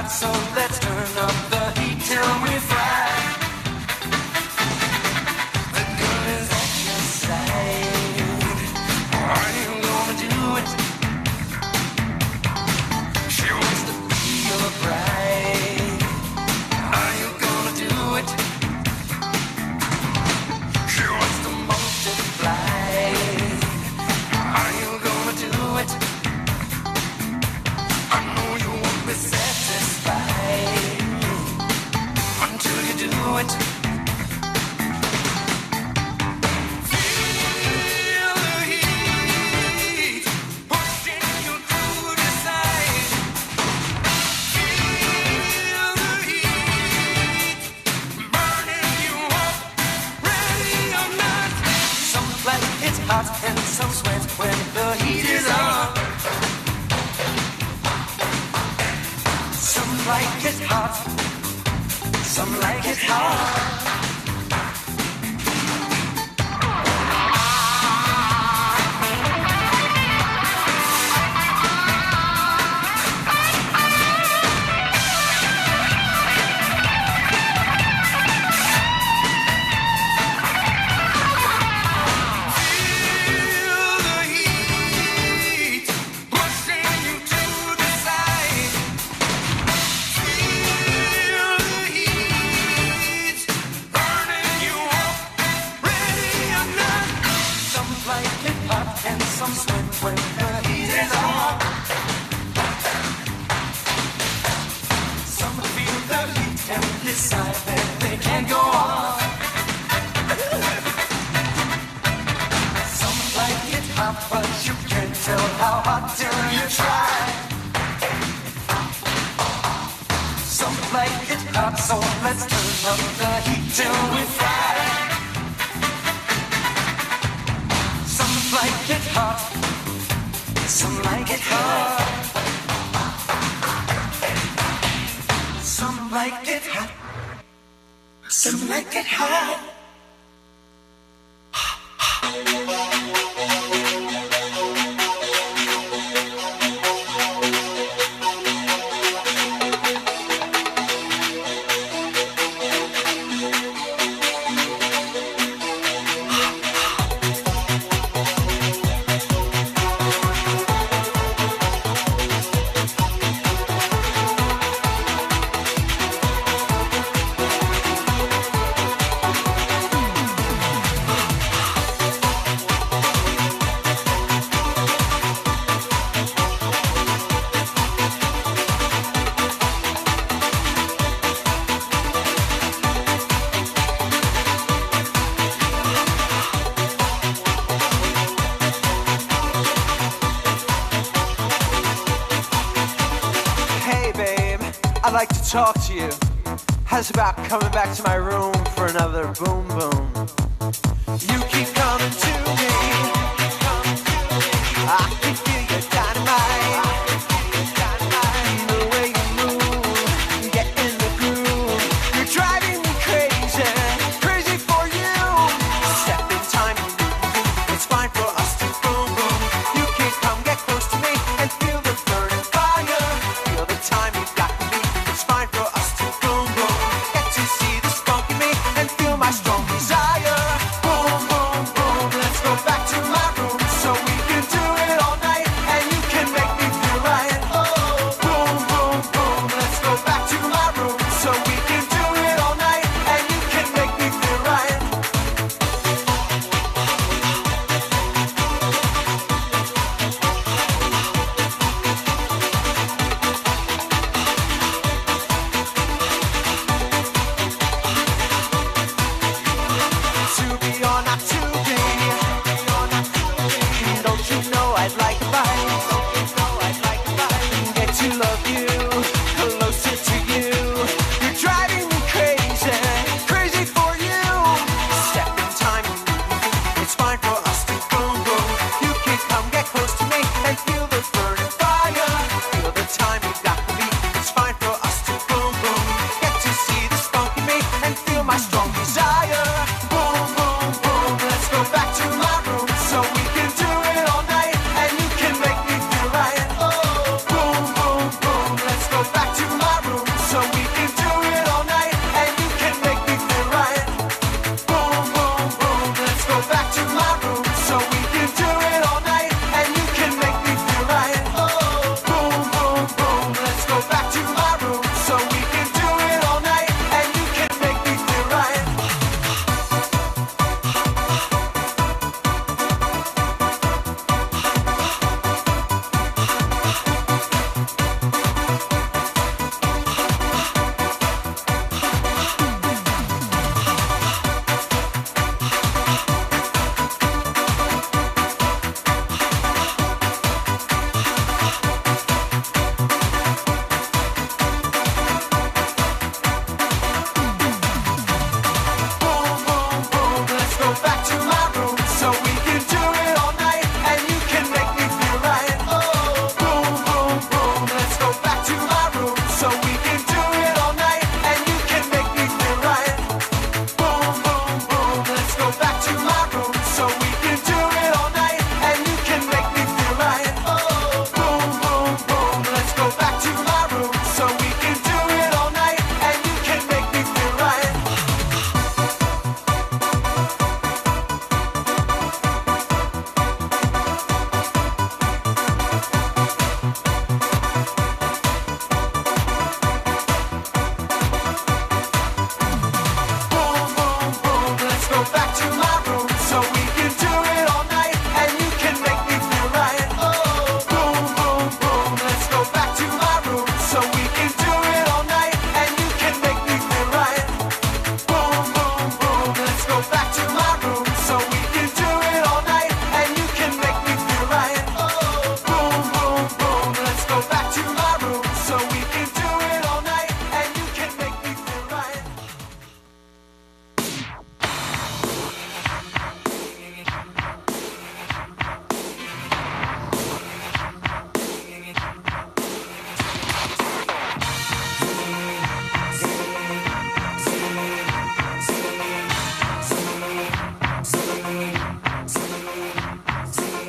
hot, so let's turn up the heat till we fry. The girl is at your side. Are you gonna do it? She wants to be your bride. Are you gonna do it? She wants to multiply. Are you gonna do it? I know you won't be satisfied until you do it. Feel the heat pushing you to decide. Feel the heat burning you up, ready or not. Some like it's hot and some sweat when the heat is on. Some like it hot, some like it hard. Feel the heat pushing you to decide. Feel the heat burning you up, ready or not. Some like it hot and some sweat when the heat is on. Some feel the heat and decide that they can't go on. Some like it hot, but you can't tell how hot till you try. Some like it hot, so let's turn up the heat till we fry. Some like it hot, some like it hard. Some like it hot, some like it hard. Hey babe, I'd like to talk to you. How's about coming back to my room for another boom boom? You keep coming to me. I can feel your dynamite. The way you move, get in the groove. You're driving me crazy, crazy for you. Step in time, it's fine for us to boom boom. You can come get close to me and feel the burning fire. Feel the time you've got with me. It's fine for us to boom boom. Get to see the spunk in me and feel my strong desire. Boom boom boom, let's go back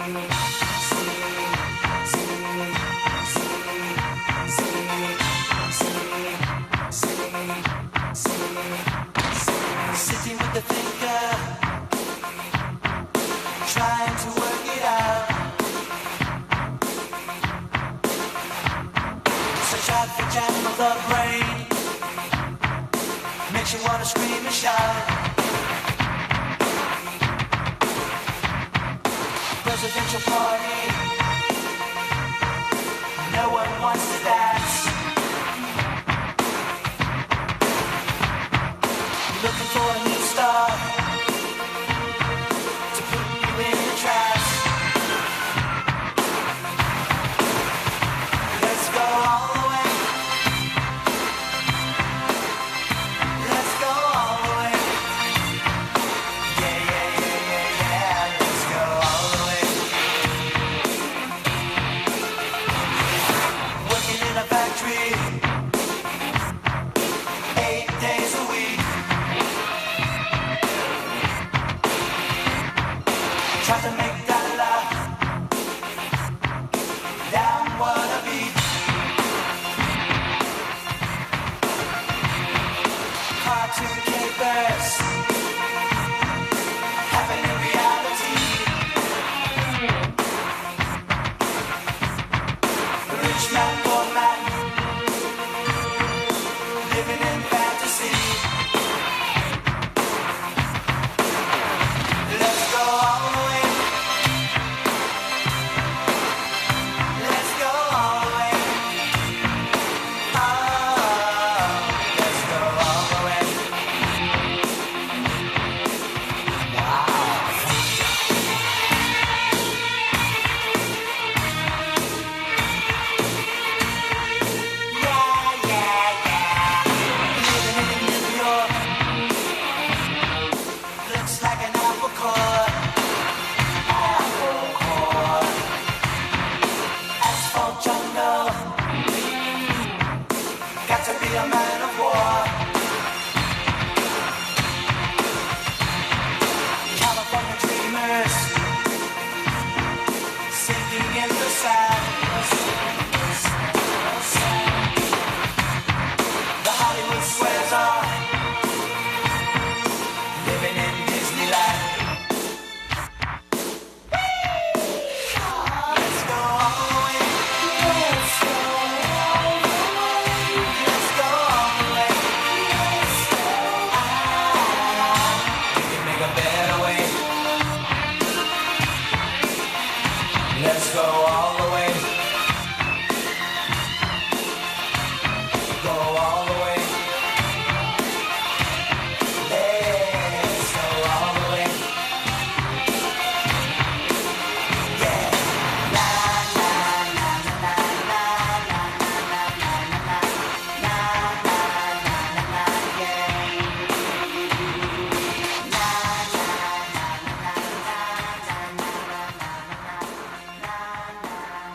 Sitting with the thinker, trying to work it out. Such out the jam of the brain makes you wanna scream and shout. Presidential party, no one wants to dance. Looking for a new star to put you in the trash. Let's go all the way. Let's go all the way. Yeah, yeah, yeah, yeah, yeah. Let's go all the way. Working in a factory 8 days a week. Try to make that laugh down what I beat. Cartoon capers happen in reality. Rich man, poor man, living in fantasy. Let's go all the way. Let's go all the way. Oh, let's go all the way. Wow. Yeah, yeah, yeah. Living in New York looks like an apple core. Apple core. Asphalt jungle. Got to be a man of war. California dreamers sinking in the sand. The Hollywood squares are living in Disneyland. Let's go all the way. Let's go all the way. Let's go all the way. We can make a better way. Let's go all the way. Go all the way. Let's go all the way. Yeah. La la la la la la la la la la yeah. La la la la la la la la la.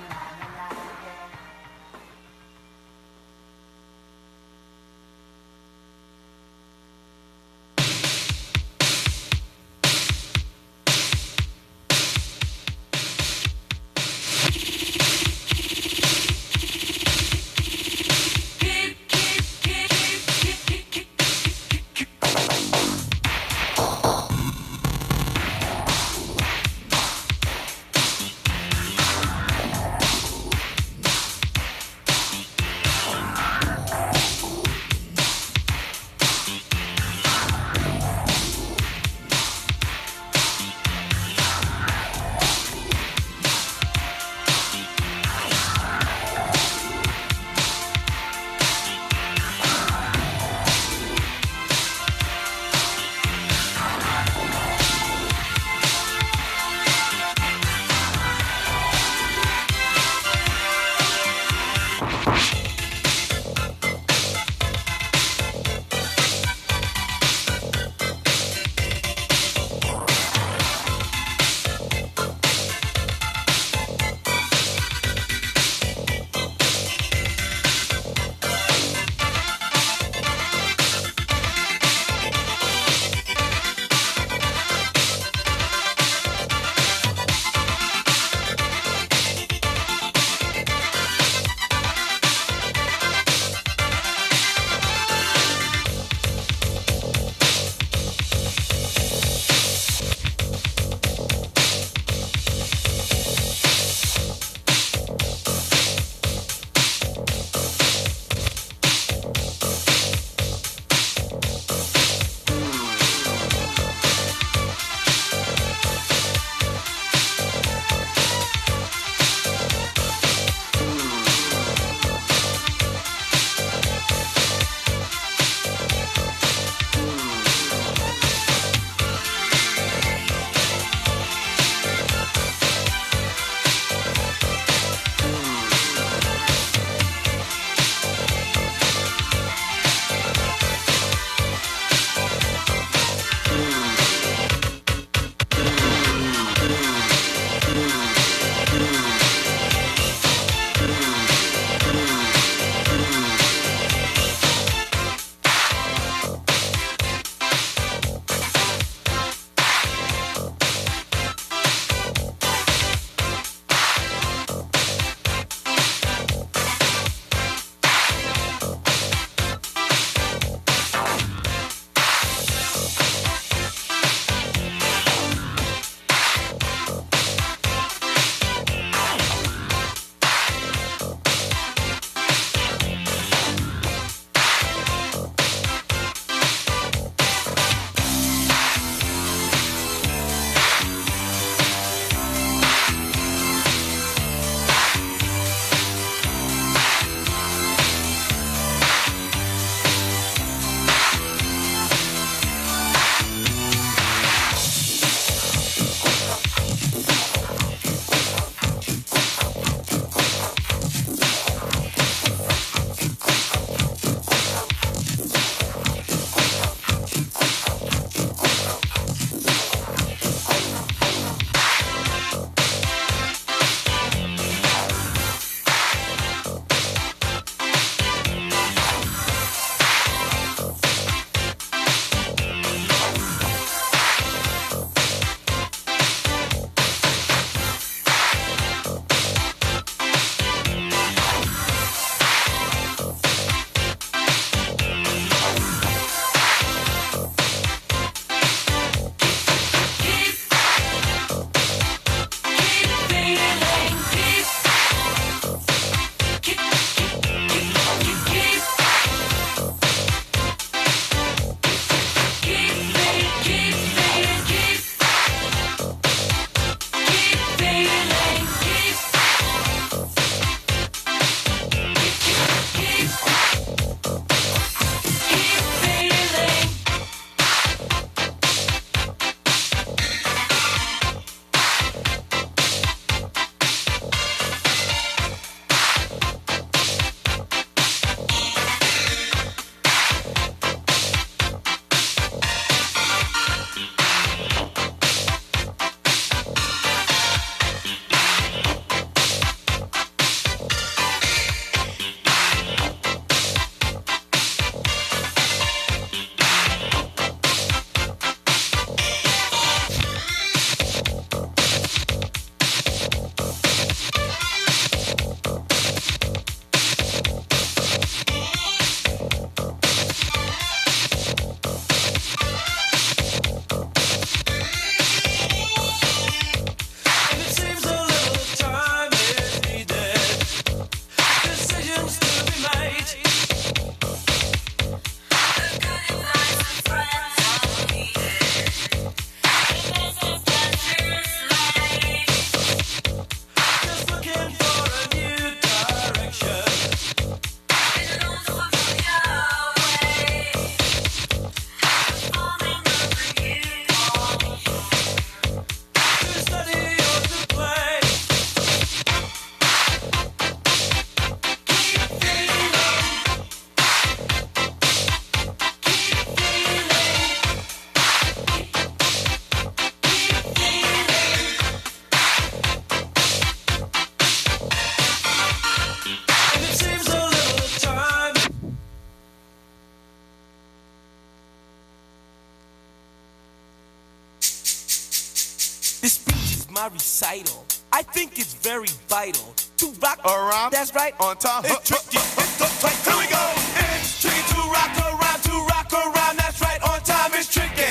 my recital. I think it's very vital to rock around. That's right. On time. It's tricky. It's uptight. Here we go. It's tricky to rock around. To rock around. That's right. On time. It's tricky.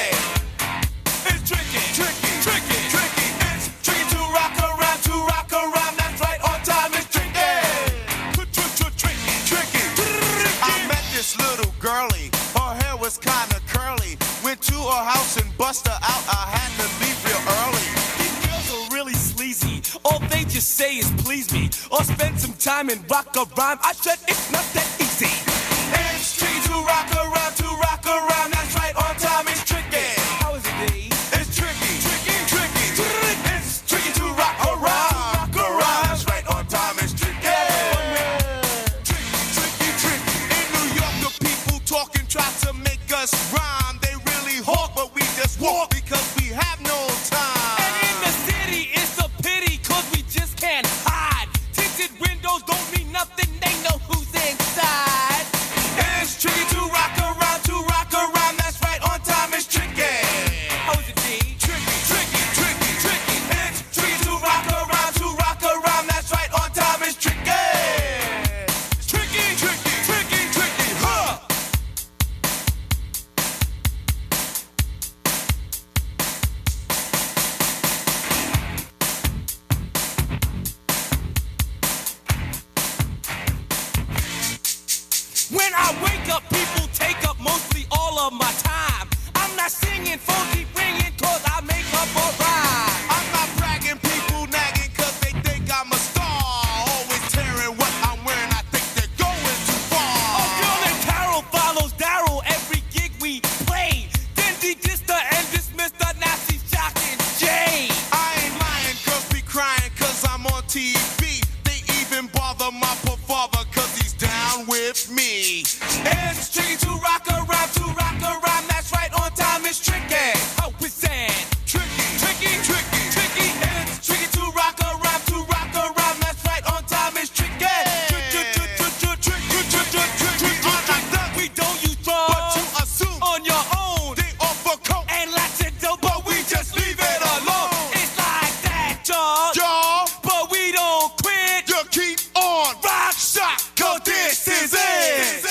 It's tricky. Tricky. Tricky. Tricky. It's tricky to rock around. To rock around. That's right. On time. It's tricky. Tricky. Tricky. I met this little girlie. Her hair was kinda curly. Went to her house and bust her out. I had to leave real early. These girls are really sleazy. All they just say is please me, or spend some time and rock a rhyme. I said it's not that easy. It's tricky to rock around. To rock around. That's right. On time. It's tricky. How is it, D? It's tricky. Tricky. Tricky. It's tricky to rock around. Rock around. That's right. On time. It's tricky. Tricky. In New York, the people talking try to make us rhyme. They really hawk, but we just walk because we have no time. And in the city, it's a pity, cause we just can't hide. Tinted windows don't mean nothing, they know who's inside. It's tricky to rock around, that's right, on time it's tricky. How is it, D? Tricky. It's tricky to rock around, that's right, on time it's tricky. Tricky, huh? When I wake up, people take up mostly all of my time. I'm not singing, phone keep ringing, cause I make up a rhyme. I'm not bragging, people nagging cause they think I'm a star. Always tearing what I'm wearing, I think they're going too far. Oh, girl and Carol follows Daryl every gig we play. Then de-dissed her and dismissed her, now she's shocking Jay. I ain't lying, girls be crying cause I'm on TV. They even bother my poor father cause he's down with me. It's tricky to rock around, that's right, on time it's tricky. How is that? Tricky. It's tricky to rock around, that's right, on time it's tricky. We don't use drugs, But you assume on your own, they offer coke and lots of dope, but we just leave it alone. It's like that, y'all, y'all. but we don't quit. You keep on Rock, shock, cause this is it.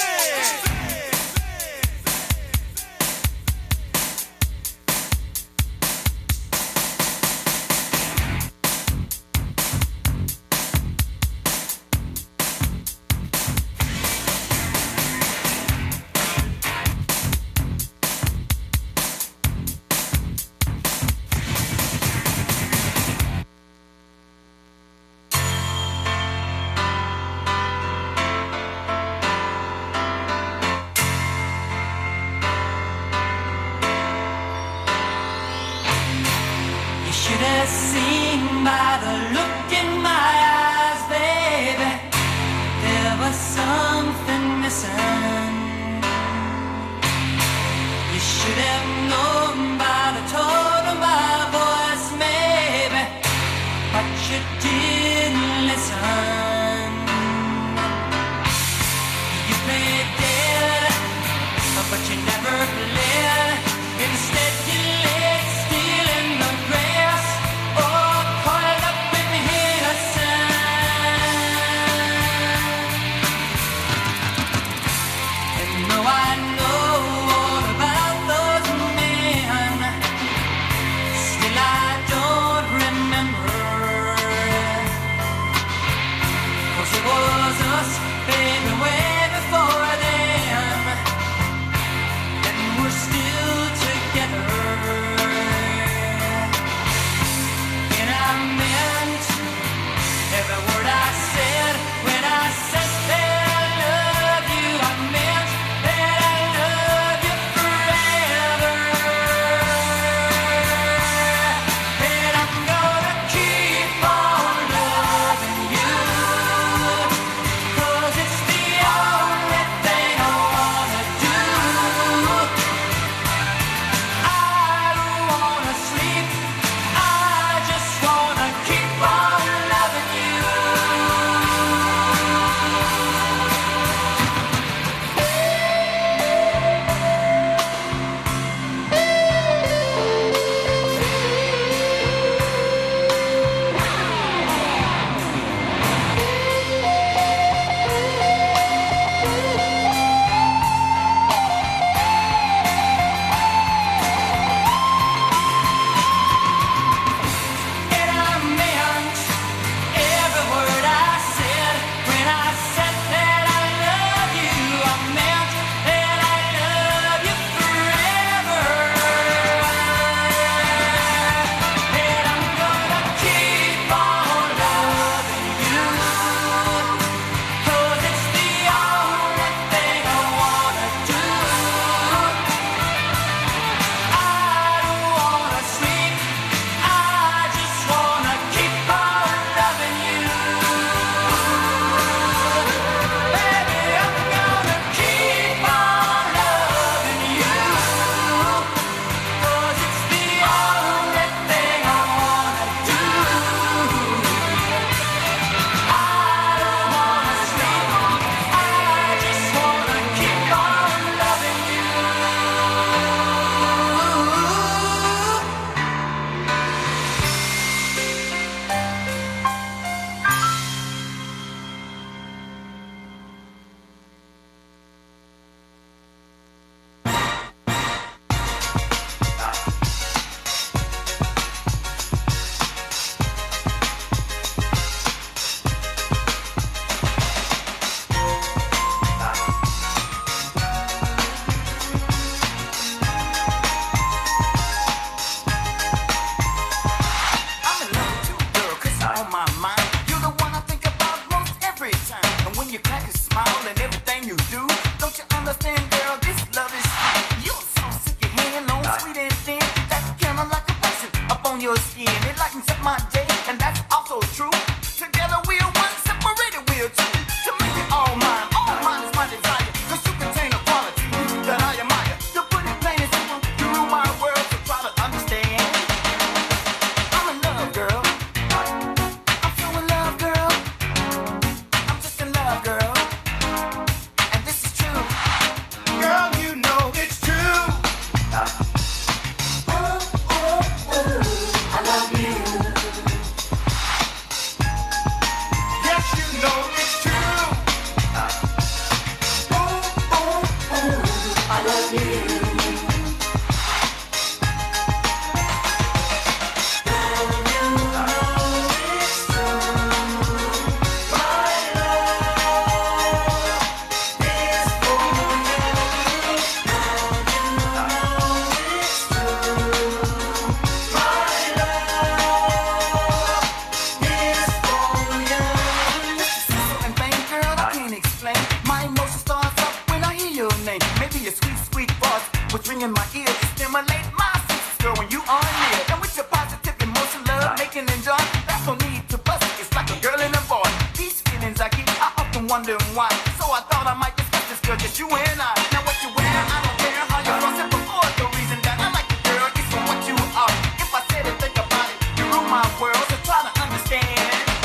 ring in my ears, you stimulate my senses, girl, when you are near. And with your positive emotion, love making and joy, that's no need to bust it. It's like a girl and a boy. These feelings I keep, I often wonder why. So I thought I might discuss this, girl, just you and I. Now what you wear, I don't care how you cross it before. The reason that I like you, girl, is for what you are. If I said it, think about it, you rule my world, so try to understand.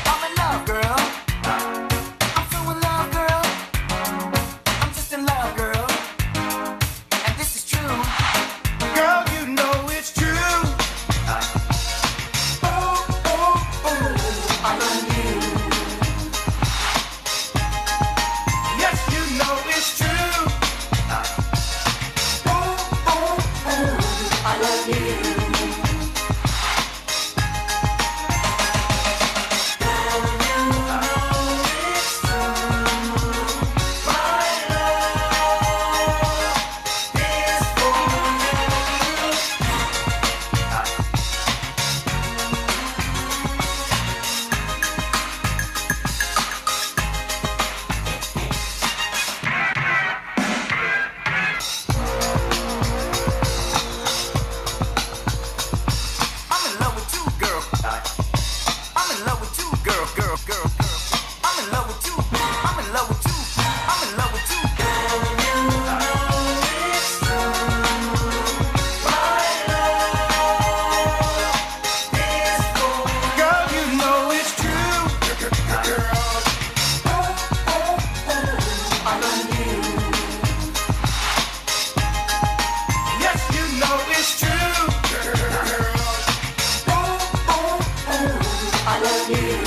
I'm in love, girl. I'm so in love, girl. I'm just in love, girl. And this is true. Girl, you know it's true. Oh, oh, oh, I love you. Yes, you know it's true. Oh, oh, oh, I love you. I'm in love with you, girl. I'm in love with you, girl, girl, girl, girl. I'm in love with you. I'm in love with you. I'm in love with you, girl. You know it's true. My love is for Girl, you know it's true. oh, oh, oh, I love you. Yes, you know it's true. Oh, oh, oh, I love you.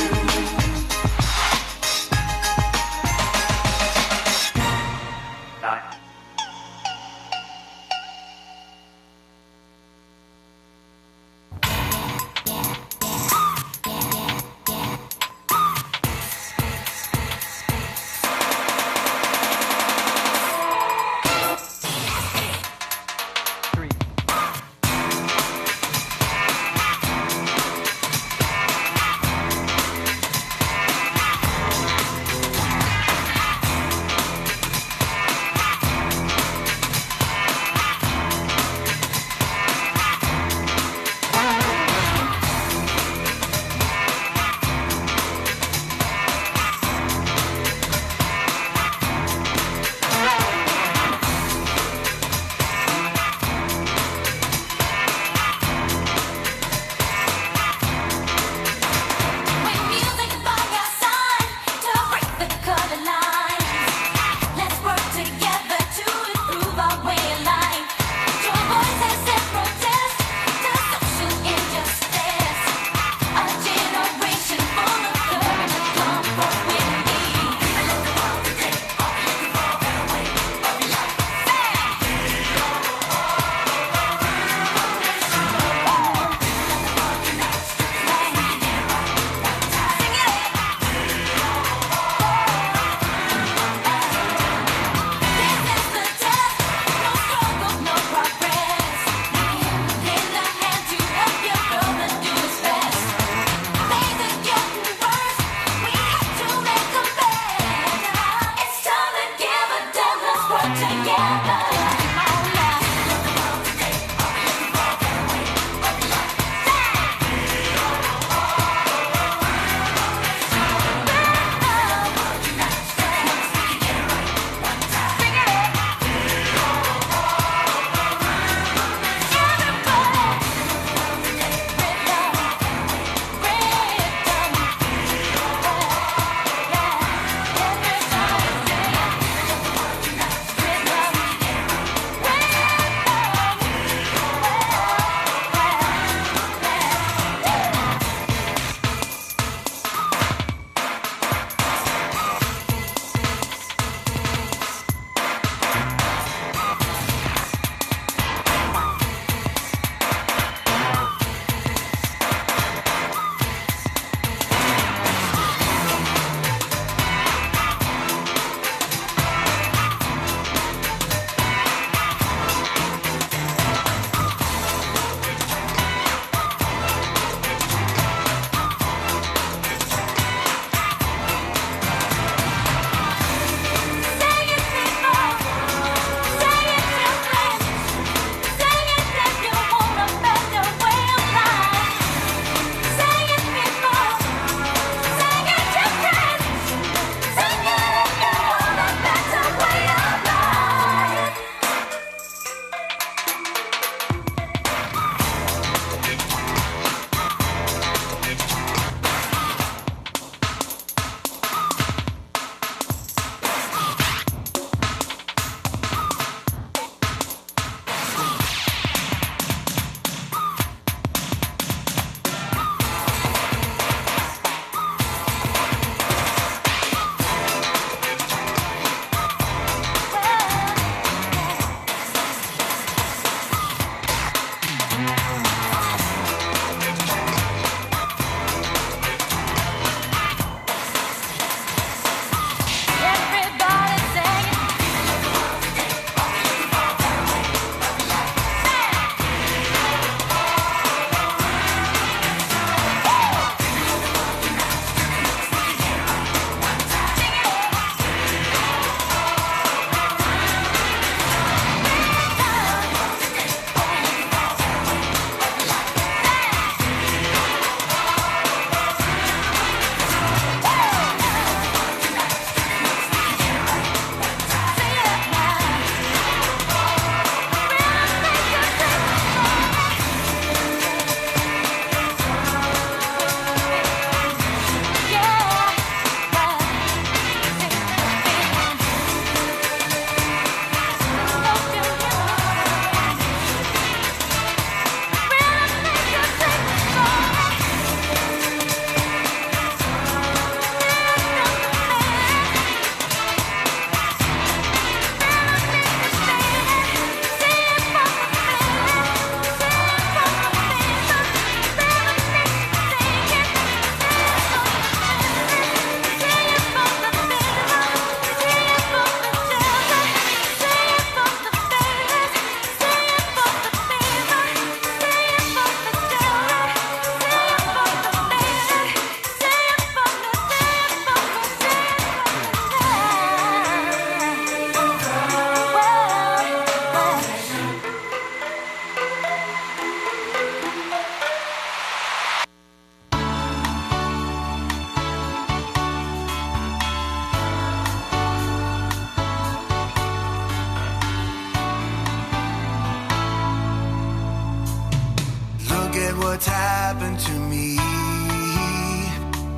happened to me.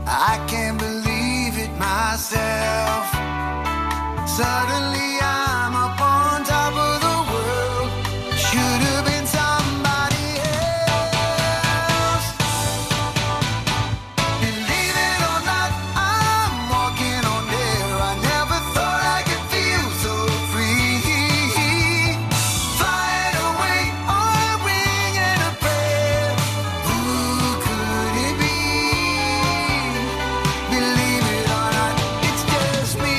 I can't believe it myself. Suddenly I'm up on top of the world. Should have been somebody else. Believe it or not, I'm walking on air. I never thought I could feel so free. Flying away on a wing and a prayer. Who could it be? Believe it or not, it's just me.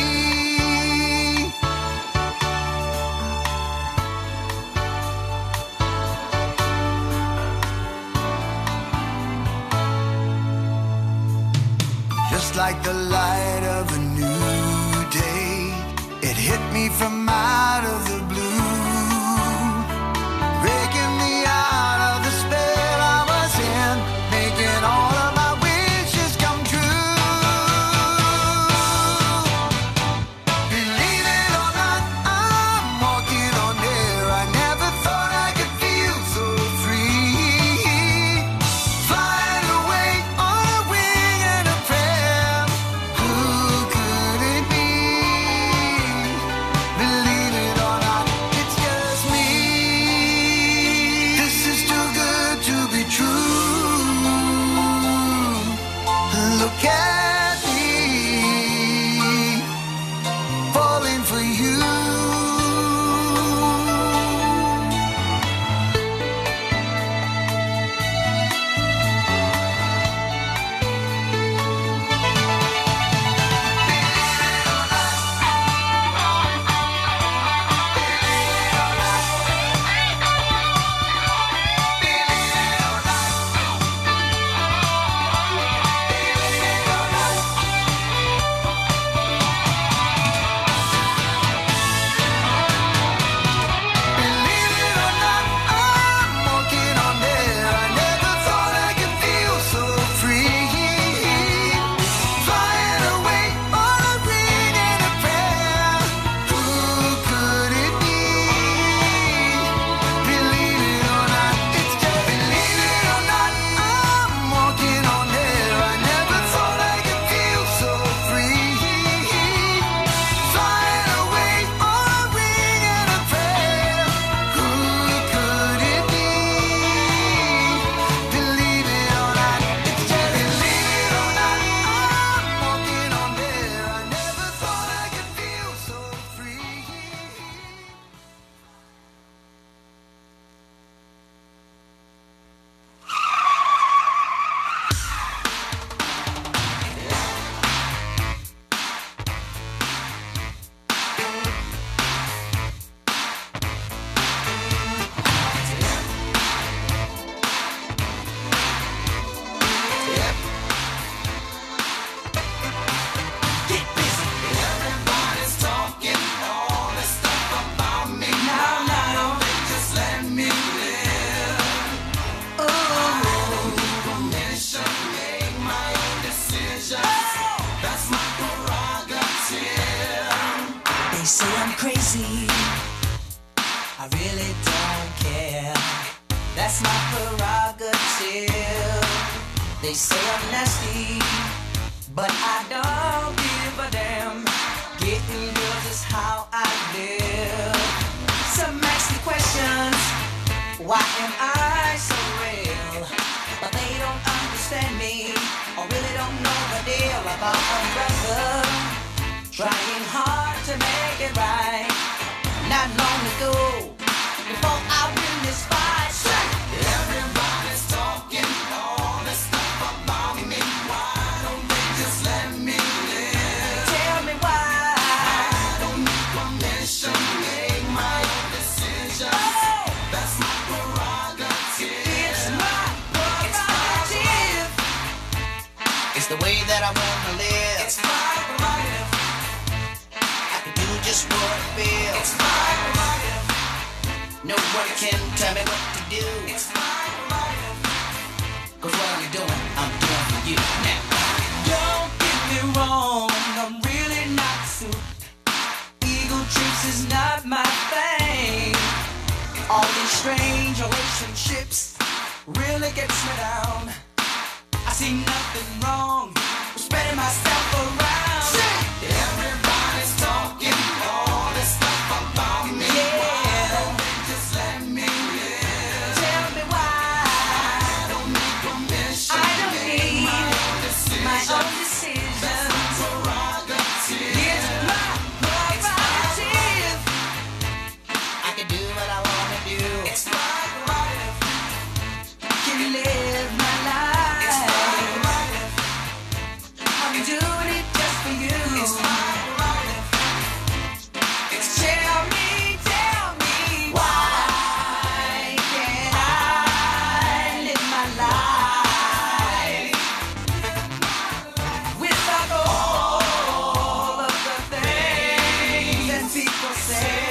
Just like the light of a new day, it hit me from out of the blue, breaking me out of the spell I was in, making all of my wishes come true. Believe it or not, I'm walking on air. I never thought I could feel so free. Flying away on a wing and a prayer. Who could it be? Believe it or not, it's just me. This is too good to be true. Look at me, falling for you. Believe it or not, I'm walking on air. I never thought I could feel so free. Flying away on a wing and a prayer. Who could it be? Believe it or not, it's just believe it or not, I'm walking on air. I never thought I could feel so free. Flying away on a wing and a prayer. Who could it be? Believe it or not, it's just believe it or not, I'm walking on air. I never thought I could feel so free. Everybody's talking all this stuff about me. Now, they just let me live. Permission, make my own decisions. That's my prerogative. They say I'm crazy. I really don't care. That's my prerogative. They say I'm nasty, but I don't give a damn. Getting girls is how I live. Some ask me questions. Why am I so real? But they don't understand me, or really don't know the deal about a brother trying hard to make it right. Not long ago, before I win this fight, Everybody's talking all this stuff about me. Why don't they just let me live? tell me why. I don't need permission, make my own decisions. That's my prerogative. It's my prerogative. It's the way that I wanna live. It's my prerogative. I can do just what I feel. It's my prerogative. Nobody can tell me what to do. It's my prerogative. 'Cause what I'm doing for you now. Don't get me wrong, I'm really not suit. Ego trips is not my thing. All these strange relationships really gets me down. I'm doing it just for you. It's my prerogative. Tell me, why can't I live my life without all of the things that people say?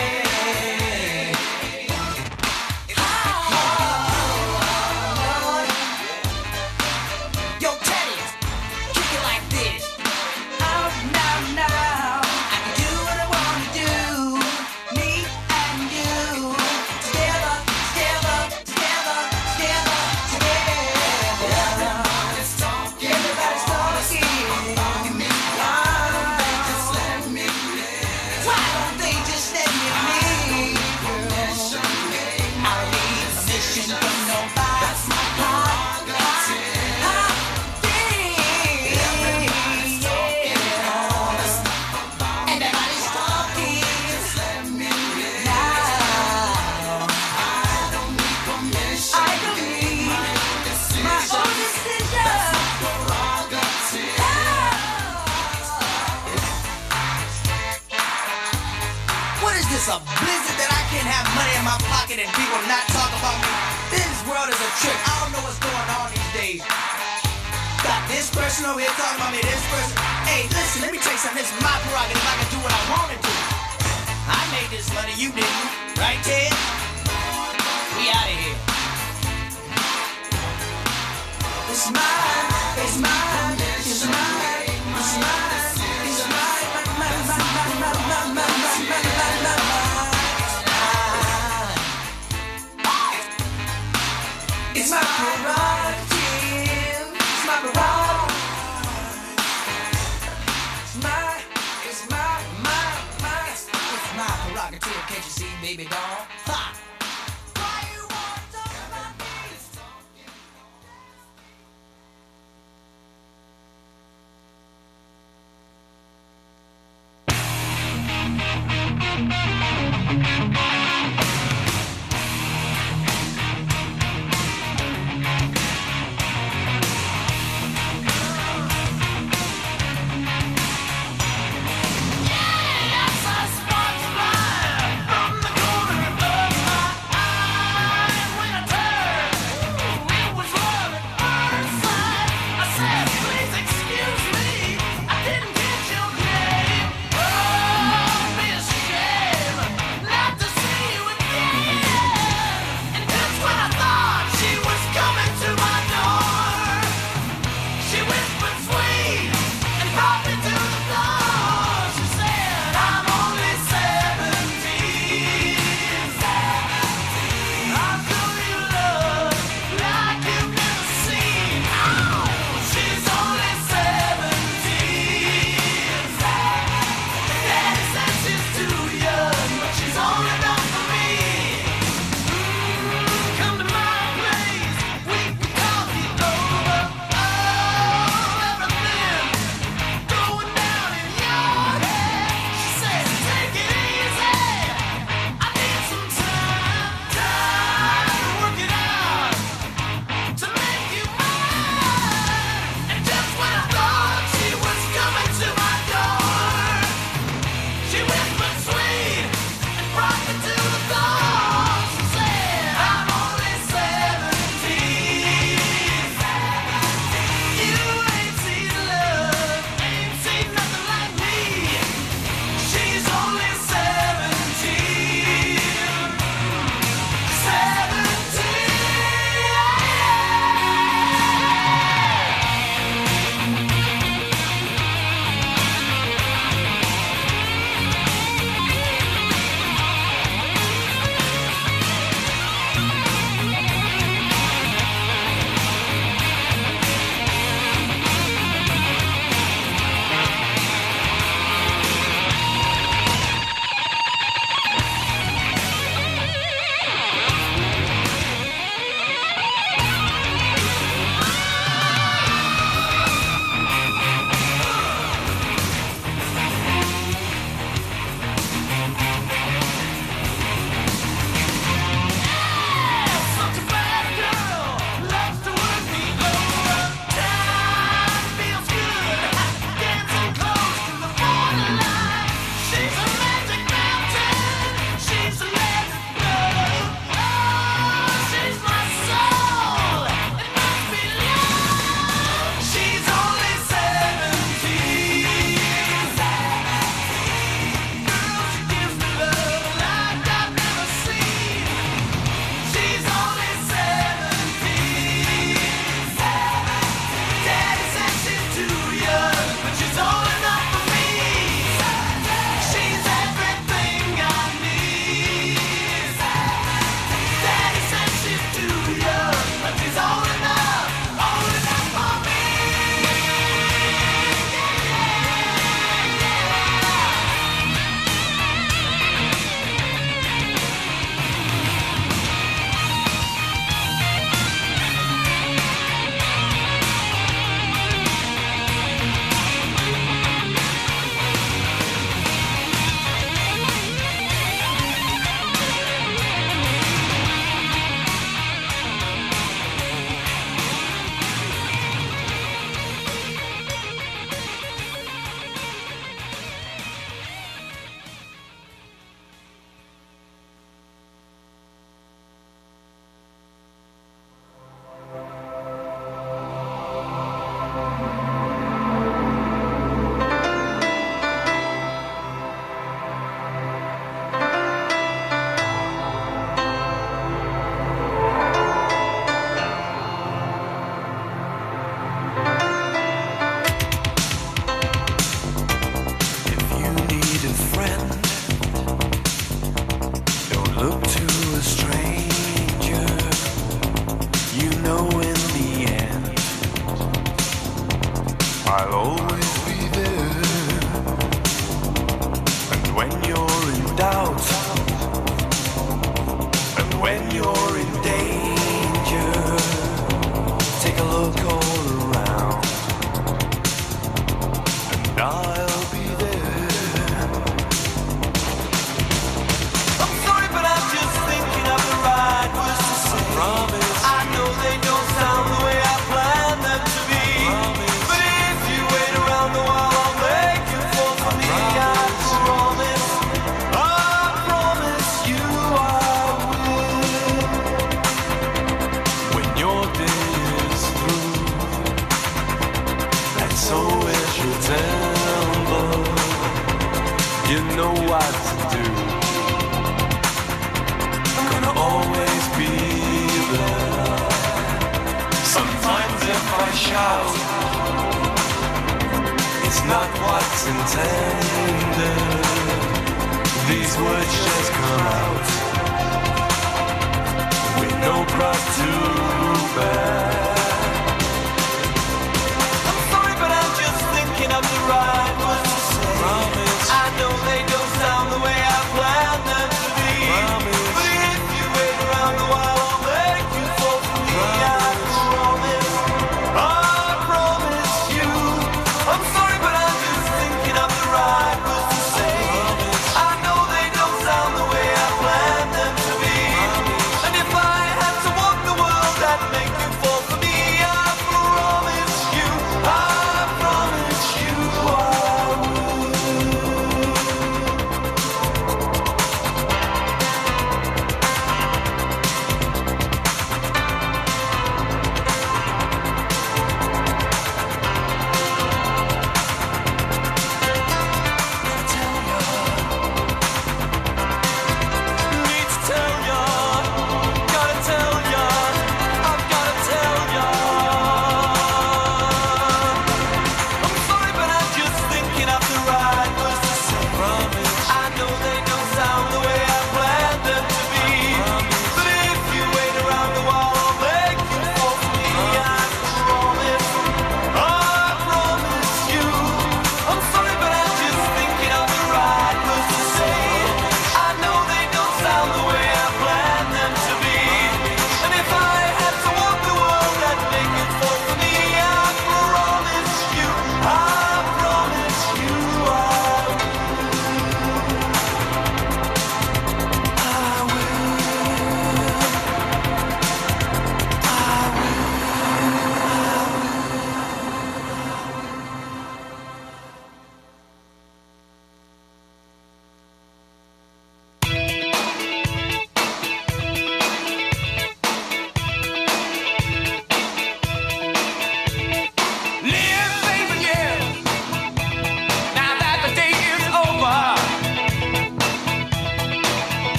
Yo, Teddy, kick it like this. Out now. I can do what I wanna do. Me and you. Together. Everybody's talking. Why don't they just let me be? I don't need permission from nobody. That's my Everybody's talking. I don't need my own decision. What is this, a blizzard that I can't have money in my pocket and people not talk about me? This world is a trick. I don't know what's going on these days. Got this person over here talking about me, this person. Hey, listen, let me tell you something. This is my prerogative. I can do what I want to do. I made this money, you didn't. Right, Ted? We out of here. It's mine. It's mine. It's mine. It's mine. It's mine. It's my prerogative. It's my prerogative. It's my prerogative. Can't you see, baby doll? Ha! Why you wanna talk about me? Oh, be a shame not to see be there. And when you're in doubt, and when you're in danger, take a look all around, and I'll be there. I'm sorry, but I'm just thinking of the right words to say. Promise. I know they don't sound the way I planned them to be. Promise. But if you wait around a while, I'll make you fall for me. I promise you I will. When your day is through, and so is your temper, you know what to do. I'm gonna always be there. Sometimes if I shout, it's not what's intended. These words just come out with no cross to bear. I'm sorry, but I'm just thinking of the right words to say. Promise. I know they don't sound the way I planned them to be. Promise. But if you wait around a while, I'll make you fall for me. I promise you. I'm sorry, but I'm just thinking of the right words to say. I know they don't sound the way I planned them to be. And if I had to walk the world, I'd make you fall for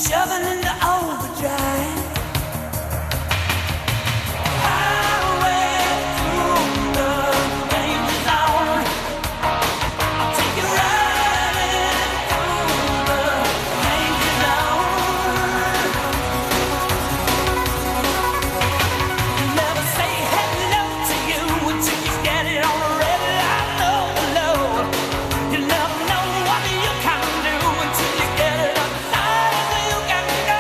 shoving into overdrive. Highway through the danger zone. I'll take you riding through the danger zone. Never say hello to you until you get it on the red light, low. You never know what you can do until you get it up high. You can go.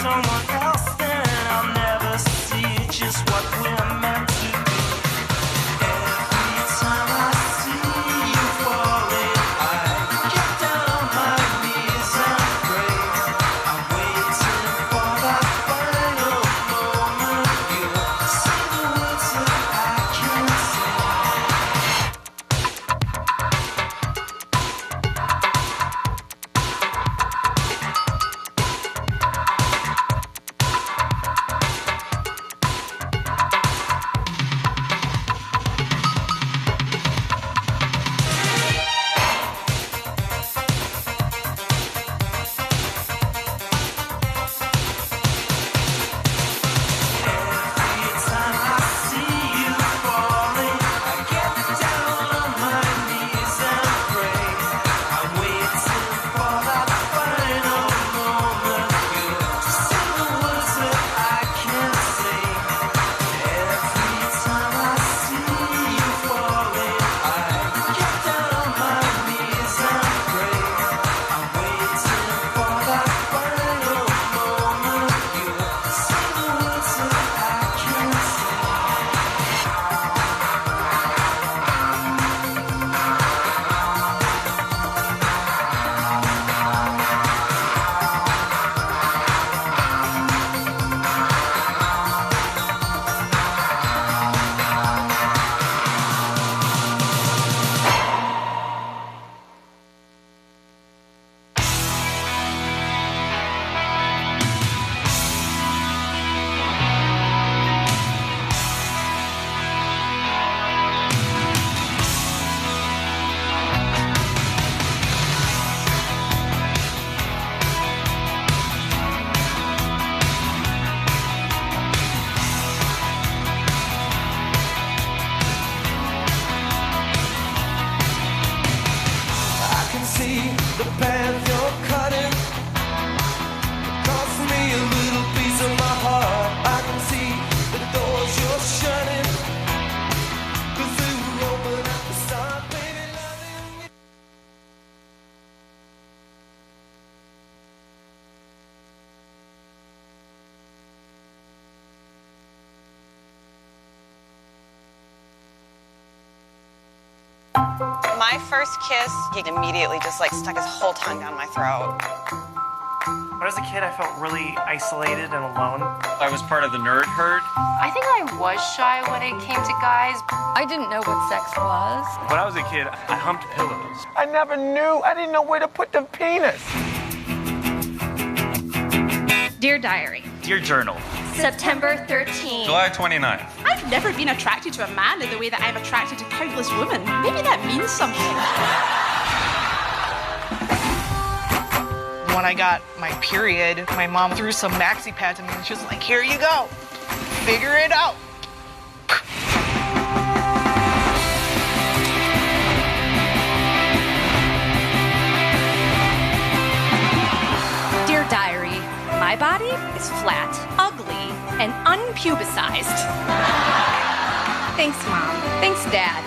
someone else, then I'll never see just what we're meant to be. Every time I see you falling, I get down on my knees and pray. I'm waiting for that final moment. You say the words that I can't say. The path you're cutting cost me a little piece of my heart. I can see the doors you're shutting, 'cause they were open at the start, baby, loving you. My first kiss, he immediately just like stuck his whole tongue down my throat. When I was a kid, I felt really isolated and alone. I was part of the nerd herd. I think I was shy when it came to guys. I didn't know what sex was. When I was a kid, I humped pillows. I never knew. I didn't know where to put the penis. Dear Diary, Dear Journal. September 13th. July 29th. I've never been attracted to a man in the way that I'm attracted to countless women. Maybe that means something. When I got my period, my mom threw some maxi pads at me and she was like, here you go. Figure it out. Dear Diary, my body is flat, ugly, and unpubicized. Thanks, Mom. Thanks, Dad.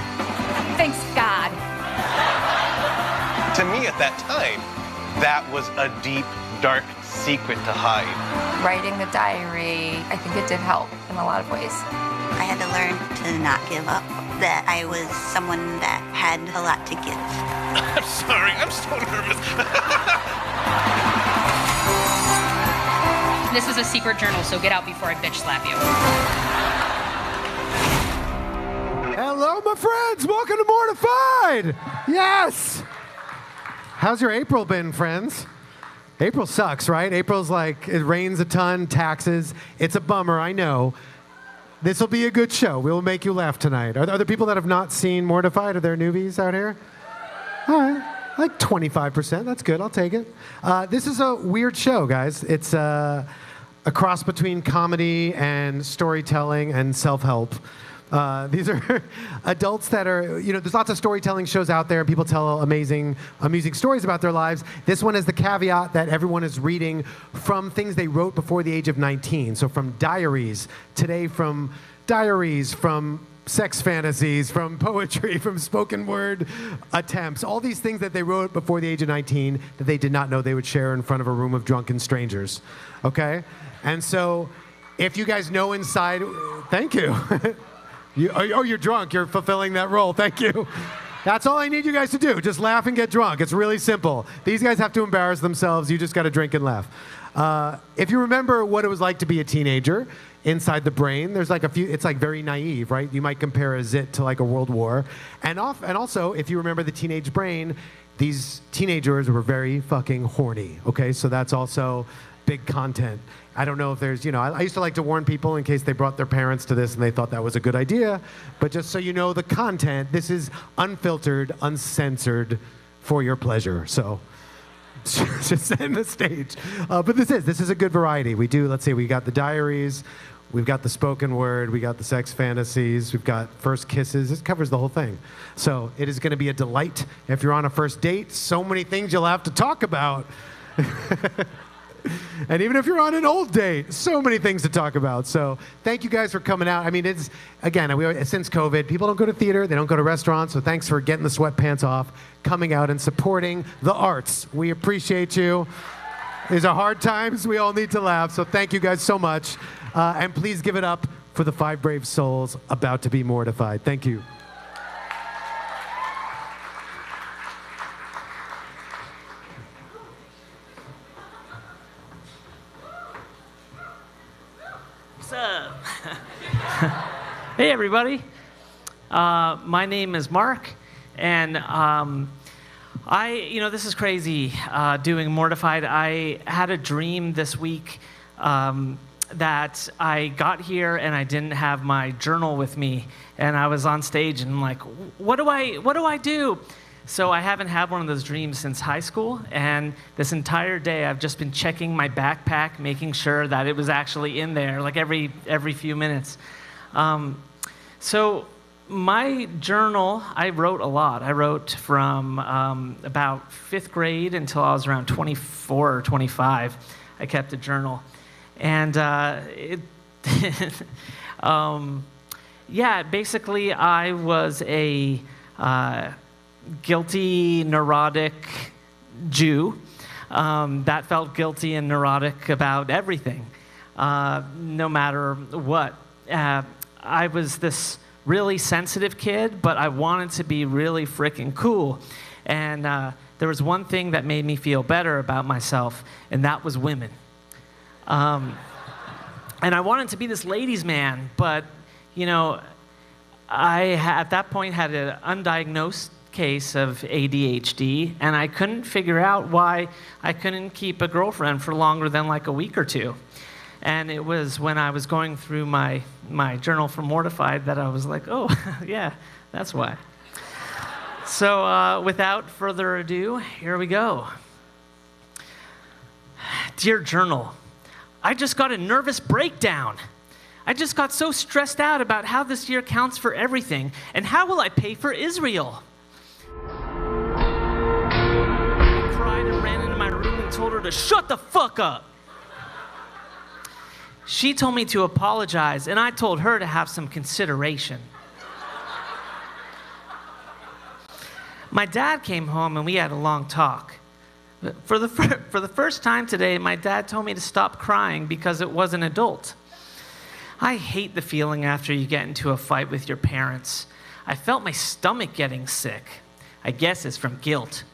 Thanks, God. To me at that time, that was a deep, dark secret to hide. Writing the diary, I think it did help in a lot of ways. I had to learn to not give up, that I was someone that had a lot to give. I'm sorry, I'm so nervous. This is a secret journal, so get out before I bitch slap you. Hello, my friends. Welcome to Mortified. Yes. How's your April been, friends? April sucks, right? April's like, it rains a ton, taxes. It's a bummer, I know. This will be a good show. We will make you laugh tonight. Are there people that have not seen Mortified? Are there newbies out here? All right. Like 25%. That's good. I'll take it. This is a weird show, guys. It's a cross between comedy and storytelling and self-help. These are adults that are, there's lots of storytelling shows out there. People tell amusing stories about their lives. This one has the caveat that everyone is reading from things they wrote before the age of 19. So from diaries, today from diaries, from sex fantasies, from poetry, from spoken word attempts, all these things that they wrote before the age of 19 that they did not know they would share in front of a room of drunken strangers. Okay? And so if you guys know inside, thank you. You're drunk. You're fulfilling that role. Thank you. That's all I need you guys to do. Just laugh and get drunk. It's really simple. These guys have to embarrass themselves. You just got to drink and laugh. If you remember what it was like to be a teenager, inside the brain, there's like a few, it's like very naive, right? You might compare a zit to like a world war. And also, if you remember the teenage brain, these teenagers were very fucking horny, okay? So that's also big content. I don't know if there's, I used to like to warn people in case they brought their parents to this and they thought that was a good idea. But just so you know the content, this is unfiltered, uncensored for your pleasure. So just setting the stage. But this is a good variety. We do, let's say we got the diaries, we've got the spoken word, we got the sex fantasies, we've got first kisses. It covers the whole thing. So it is going to be a delight. If you're on a first date, so many things you'll have to talk about. And even if you're on an old date, so many things to talk about. So thank you guys for coming out. I mean, it's, again, since COVID, people don't go to theater, they don't go to restaurants, so thanks for getting the sweatpants off, coming out and supporting the arts. We appreciate you. These are hard times. We all need to laugh, so thank you guys so much. And please give it up for the 5 brave souls about to be mortified. Thank you. What's up? Hey, everybody. My name is Mark, and this is crazy doing Mortified. I had a dream this week that I got here and I didn't have my journal with me, and I was on stage and I'm like, what do I do? So I haven't had one of those dreams since high school, and this entire day I've just been checking my backpack, making sure that it was actually in there, like every few minutes. So my journal, I wrote a lot. I wrote from about 5th grade until I was around 24 or 25. I kept a journal. And basically I was a guilty, neurotic Jew that felt guilty and neurotic about everything, no matter what. I was this really sensitive kid, but I wanted to be really freaking cool. And there was one thing that made me feel better about myself, and that was women. And I wanted to be this ladies' man, but, I at that point had an undiagnosed case of ADHD, and I couldn't figure out why I couldn't keep a girlfriend for longer than like a week or two. And it was when I was going through my journal for Mortified that I was like, oh, yeah, that's why. So without further ado, here we go. Dear Journal, I just got a nervous breakdown. I just got so stressed out about how this year counts for everything, and how will I pay for Israel? I cried and ran into my room and told her to shut the fuck up. She told me to apologize, and I told her to have some consideration. My dad came home, and we had a long talk. For the first time today, my dad told me to stop crying because it was an adult. I hate the feeling after you get into a fight with your parents. I felt my stomach getting sick. I guess it's from guilt.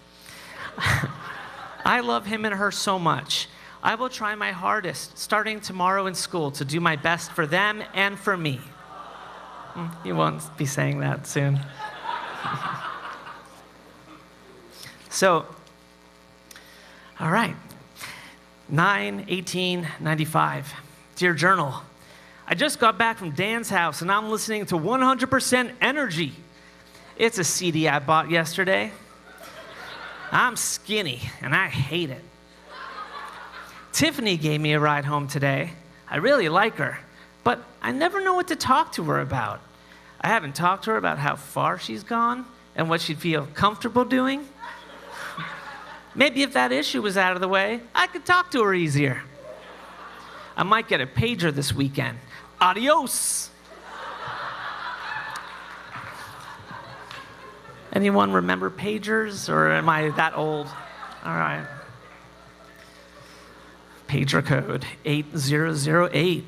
I love him and her so much. I will try my hardest, starting tomorrow in school, to do my best for them and for me. You won't be saying that soon. So, all right, 9/18/95. Dear Journal, I just got back from Dan's house and I'm listening to 100% Energy. It's a CD I bought yesterday. I'm skinny and I hate it. Tiffany gave me a ride home today. I really like her, but I never know what to talk to her about. I haven't talked to her about how far she's gone and what she'd feel comfortable doing. Maybe if that issue was out of the way, I could talk to her easier. I might get a pager this weekend. Adios. Anyone remember pagers, or am I that old? All right. Pager code 8008.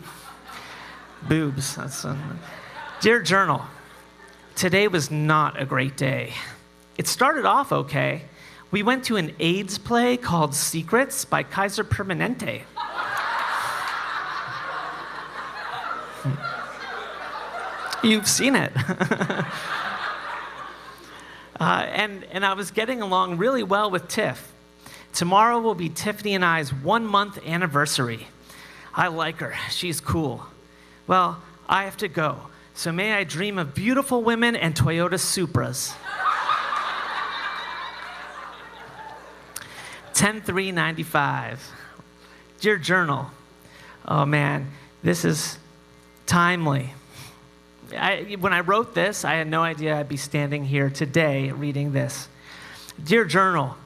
Boobs. Dear Journal, today was not a great day. It started off okay. We went to an AIDS play called Secrets by Kaiser Permanente. You've seen it. And I was getting along really well with Tiff. Tomorrow will be Tiffany and I's 1-month anniversary. I like her. She's cool. Well, I have to go. So may I dream of beautiful women and Toyota Supras. 10/3/95. Dear Journal. Oh man, this is timely. When I wrote this, I had no idea I'd be standing here today reading this. Dear Journal,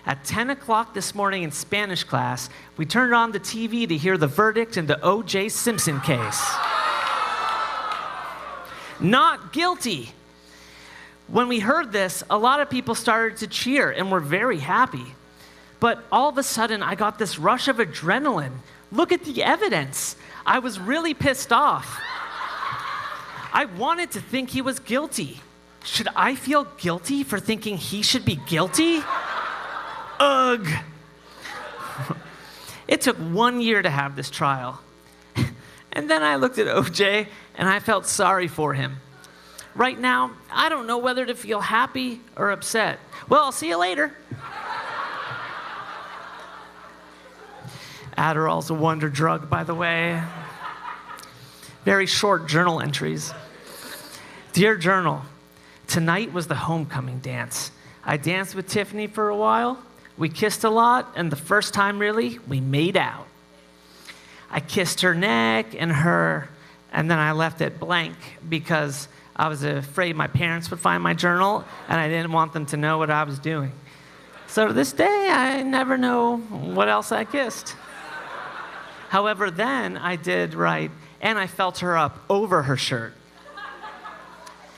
at 10 o'clock this morning in Spanish class, we turned on the TV to hear the verdict in the O.J. Simpson case. Not guilty. When we heard this, a lot of people started to cheer and were very happy. But all of a sudden, I got this rush of adrenaline. Look at the evidence. I was really pissed off. I wanted to think he was guilty. Should I feel guilty for thinking he should be guilty? Ugh. It took 1 year to have this trial. And then I looked at OJ and I felt sorry for him. Right now, I don't know whether to feel happy or upset. Well, I'll see you later. Adderall's a wonder drug, by the way. Very short journal entries. Dear Journal, tonight was the homecoming dance. I danced with Tiffany for a while. We kissed a lot, and the first time, really, we made out. I kissed her neck and then I left it blank because I was afraid my parents would find my journal, and I didn't want them to know what I was doing. So to this day, I never know what else I kissed. However, then I did write, and I felt her up over her shirt.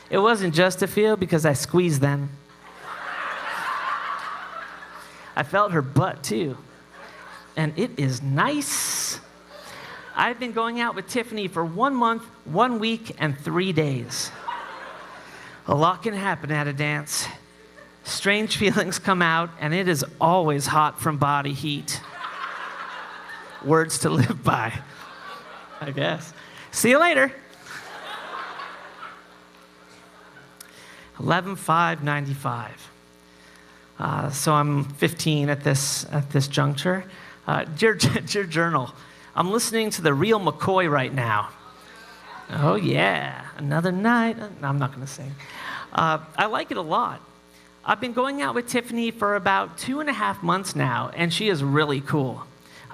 It wasn't just a feel because I squeezed then. I felt her butt too. And it is nice. I've been going out with Tiffany for 1 month, 1 week, and 3 days. A lot can happen at a dance. Strange feelings come out, and it is always hot from body heat. Words to live by, I guess. See you later. 11/5/95. So I'm 15 at this juncture. Dear Journal, I'm listening to the real McCoy right now. Oh yeah, another night. No, I'm not going to sing. I like it a lot. I've been going out with Tiffany for about 2.5 months now, and she is really cool.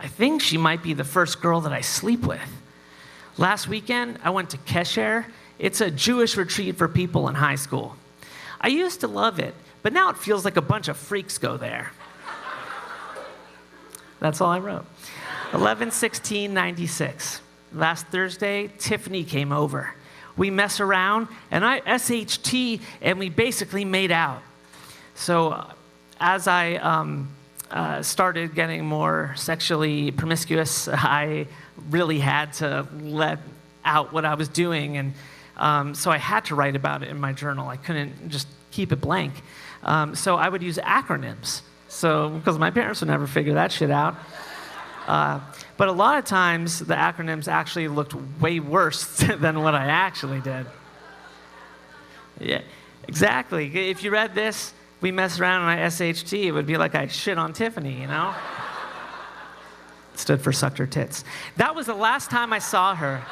I think she might be the first girl that I sleep with. Last weekend, I went to Kesher. It's a Jewish retreat for people in high school. I used to love it, but now it feels like a bunch of freaks go there. That's all I wrote. 11/16/96. Last Thursday, Tiffany came over. We mess around, and I SHT, and we basically made out. So as I started getting more sexually promiscuous, I really had to let out what I was doing, and so I had to write about it in my journal. I couldn't just keep it blank. So I would use acronyms, because my parents would never figure that shit out. But a lot of times, the acronyms actually looked way worse than what I actually did. Yeah, exactly. If you read this, we mess around and I SHT, it would be like I shit on Tiffany, you know? It stood for sucked her tits. That was the last time I saw her,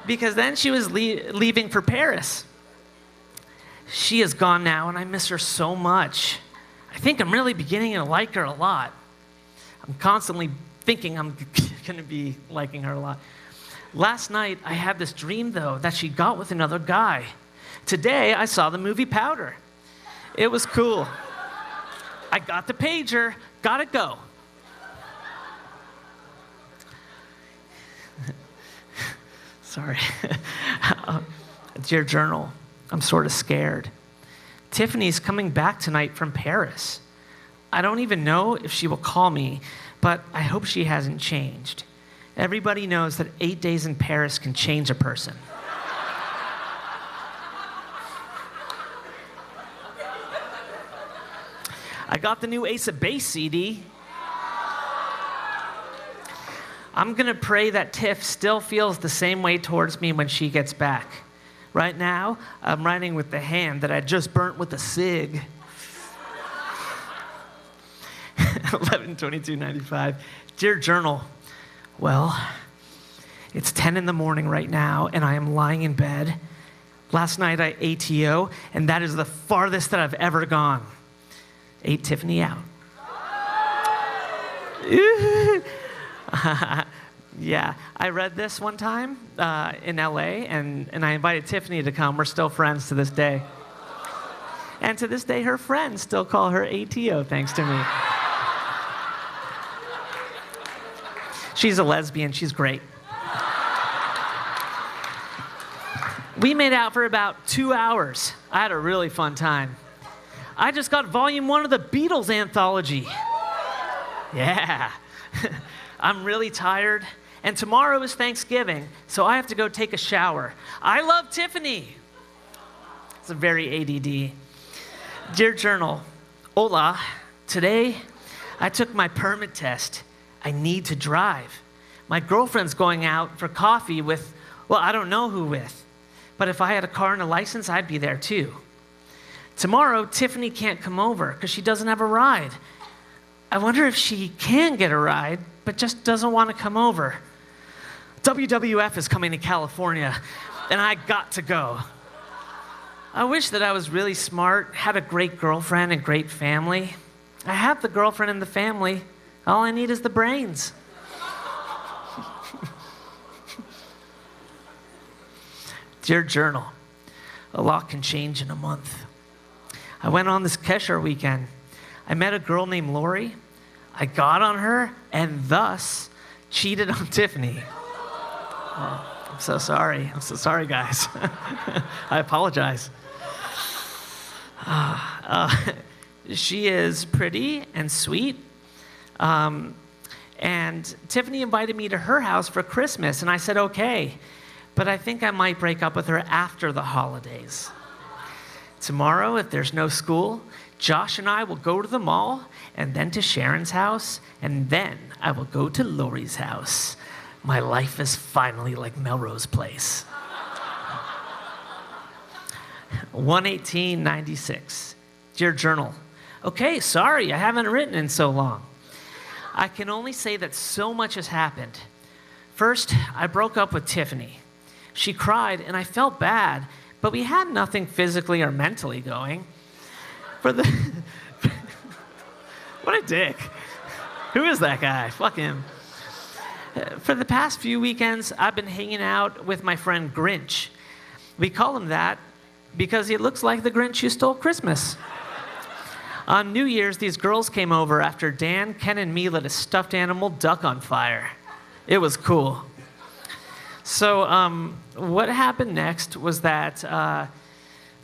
because then she was leaving for Paris. She is gone now, and I miss her so much. I think I'm really beginning to like her a lot. I'm constantly thinking I'm going to be liking her a lot. Last night, I had this dream, though, that she got with another guy. Today, I saw the movie Powder. It was cool. I got the pager. Gotta go. Sorry. Dear Journal, I'm sort of scared. Tiffany's coming back tonight from Paris. I don't even know if she will call me, but I hope she hasn't changed. Everybody knows that 8 days in Paris can change a person. I got the new Ace of Base CD. I'm gonna pray that Tiff still feels the same way towards me when she gets back. Right now, I'm writing with the hand that I just burnt with a cig. 11/22/95. Dear Journal, well, it's 10 in the morning right now, and I am lying in bed. Last night I ATO, and that is the farthest that I've ever gone. Ate Tiffany out. Yeah, I read this one time in LA, and I invited Tiffany to come. We're still friends to this day. And to this day, her friends still call her ATO thanks to me. She's a lesbian. She's great. We made out for about 2 hours. I had a really fun time. I just got volume 1 of the Beatles anthology. Yeah. I'm really tired, and tomorrow is Thanksgiving, so I have to go take a shower. I love Tiffany. It's a very ADD. Dear Journal, hola. Today, I took my permit test. I need to drive. My girlfriend's going out for coffee with, well, I don't know who with, but if I had a car and a license, I'd be there too. Tomorrow, Tiffany can't come over because she doesn't have a ride. I wonder if she can get a ride, but just doesn't want to come over. WWF is coming to California, and I got to go. I wish that I was really smart, had a great girlfriend and great family. I have the girlfriend and the family. All I need is the brains. Dear Journal, a lot can change in a month. I went on this Kesher weekend. I met a girl named Lori. I got on her and thus cheated on Tiffany. Oh, I'm so sorry. I'm so sorry, guys. I apologize. She is pretty and sweet. And Tiffany invited me to her house for Christmas, and I said, okay. But I think I might break up with her after the holidays. Tomorrow, if there's no school, Josh and I will go to the mall, and then to Sharon's house, and then I will go to Lori's house. My life is finally like Melrose Place. 1/18/96. Dear Journal, okay, sorry, I haven't written in so long. I can only say that so much has happened. First, I broke up with Tiffany. She cried, and I felt bad, but we had nothing physically or mentally going. What a dick. Who is that guy? Fuck him. For the past few weekends, I've been hanging out with my friend Grinch. We call him that because he looks like the Grinch who stole Christmas. On New Year's, these girls came over after Dan, Ken, and me lit a stuffed animal duck on fire. It was cool. So what happened next was that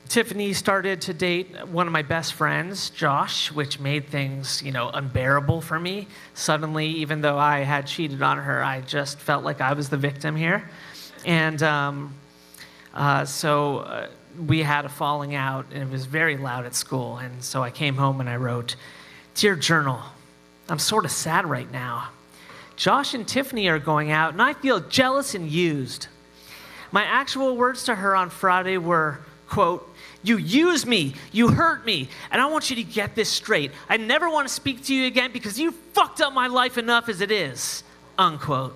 Tiffany started to date one of my best friends, Josh, which made things, unbearable for me. Suddenly, even though I had cheated on her, I just felt like I was the victim here. And so we had a falling out, and it was very loud at school. And so I came home and I wrote, Dear Journal, I'm sort of sad right now. Josh and Tiffany are going out, and I feel jealous and used. My actual words to her on Friday were, quote, you used me, you hurt me, and I want you to get this straight. I never want to speak to you again because you fucked up my life enough as it is, unquote.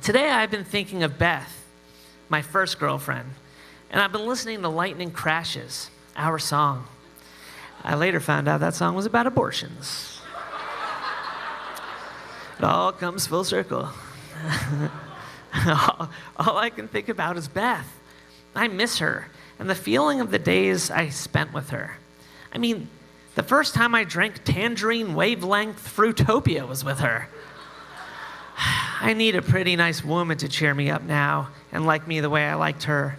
Today I've been thinking of Beth, my first girlfriend, and I've been listening to Lightning Crashes, our song. I later found out that song was about abortions. It all comes full circle. All I can think about is Beth. I miss her and the feeling of the days I spent with her. I mean, the first time I drank Tangerine Wavelength Fruitopia was with her. I need a pretty nice woman to cheer me up now and like me the way I liked her.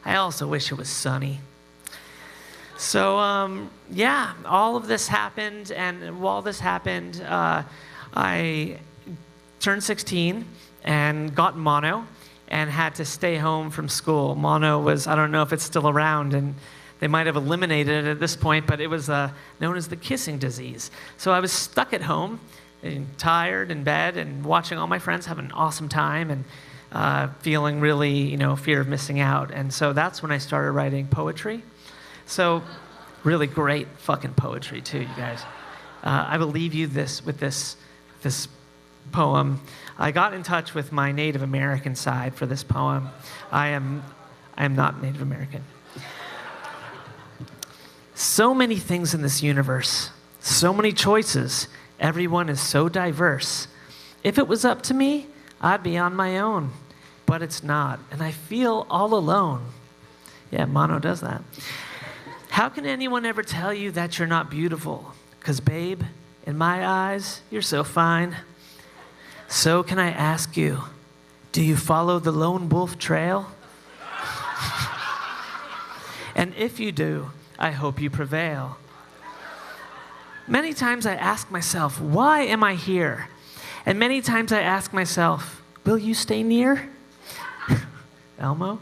I also wish it was sunny. So, yeah, all of this happened, and while this happened, I turned 16 and got mono and had to stay home from school. Mono was, I don't know if it's still around, and they might have eliminated it at this point, but it was known as the kissing disease. So I was stuck at home, and tired in bed, and watching all my friends have an awesome time, and feeling really, fear of missing out. And so that's when I started writing poetry. So really great fucking poetry too, you guys. I will leave you with this poem. I got in touch with my Native American side for this poem. I am not Native American. So many things in this universe, so many choices. Everyone is so diverse. If it was up to me, I'd be on my own. But it's not, and I feel all alone. Yeah, mono does that. How can anyone ever tell you that you're not beautiful? 'Cause babe, in my eyes, you're so fine. So can I ask you, do you follow the lone wolf trail? And if you do, I hope you prevail. Many times I ask myself, why am I here? And many times I ask myself, will you stay near? Elmo?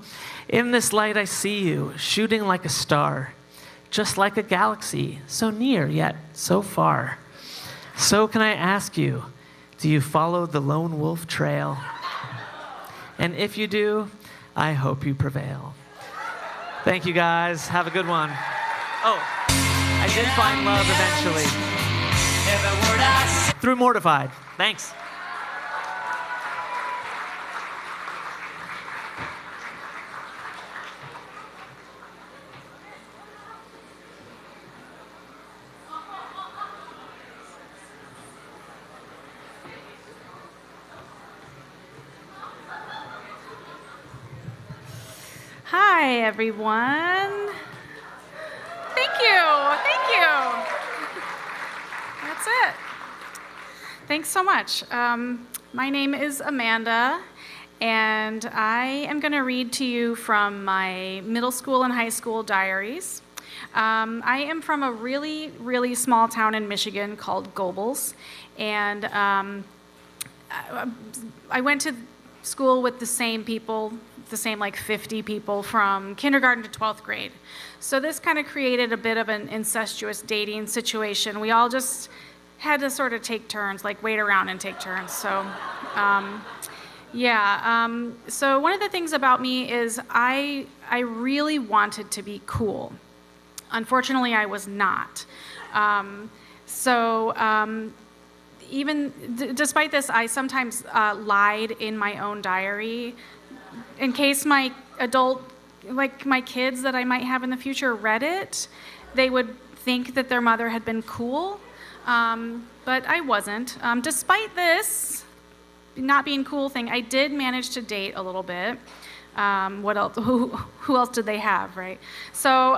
In this light I see you, shooting like a star, just like a galaxy, so near yet so far. So can I ask you, do you follow the lone wolf trail? And if you do, I hope you prevail. Thank you guys. Have a good one. Oh, I did find love eventually. Through Mortified. Thanks. Hi, everyone. Thank you. Thank you. That's it. Thanks so much. My name is Amanda, and I am going to read to you from my middle school and high school diaries. I am from a really, really small town in Michigan called Gobles, and I went to school with the same people, the same like 50 people from kindergarten to 12th grade. So this kind of created a bit of an incestuous dating situation. We all just had to sort of take turns, like wait around and take turns. So so one of the things about me is I really wanted to be cool. Unfortunately, I was not. Even despite this, I sometimes lied in my own diary in case my my kids that I might have in the future read it, they would think that their mother had been cool, but I wasn't. Despite this not being cool thing, I did manage to date a little bit. What else? Who else did they have, right? So,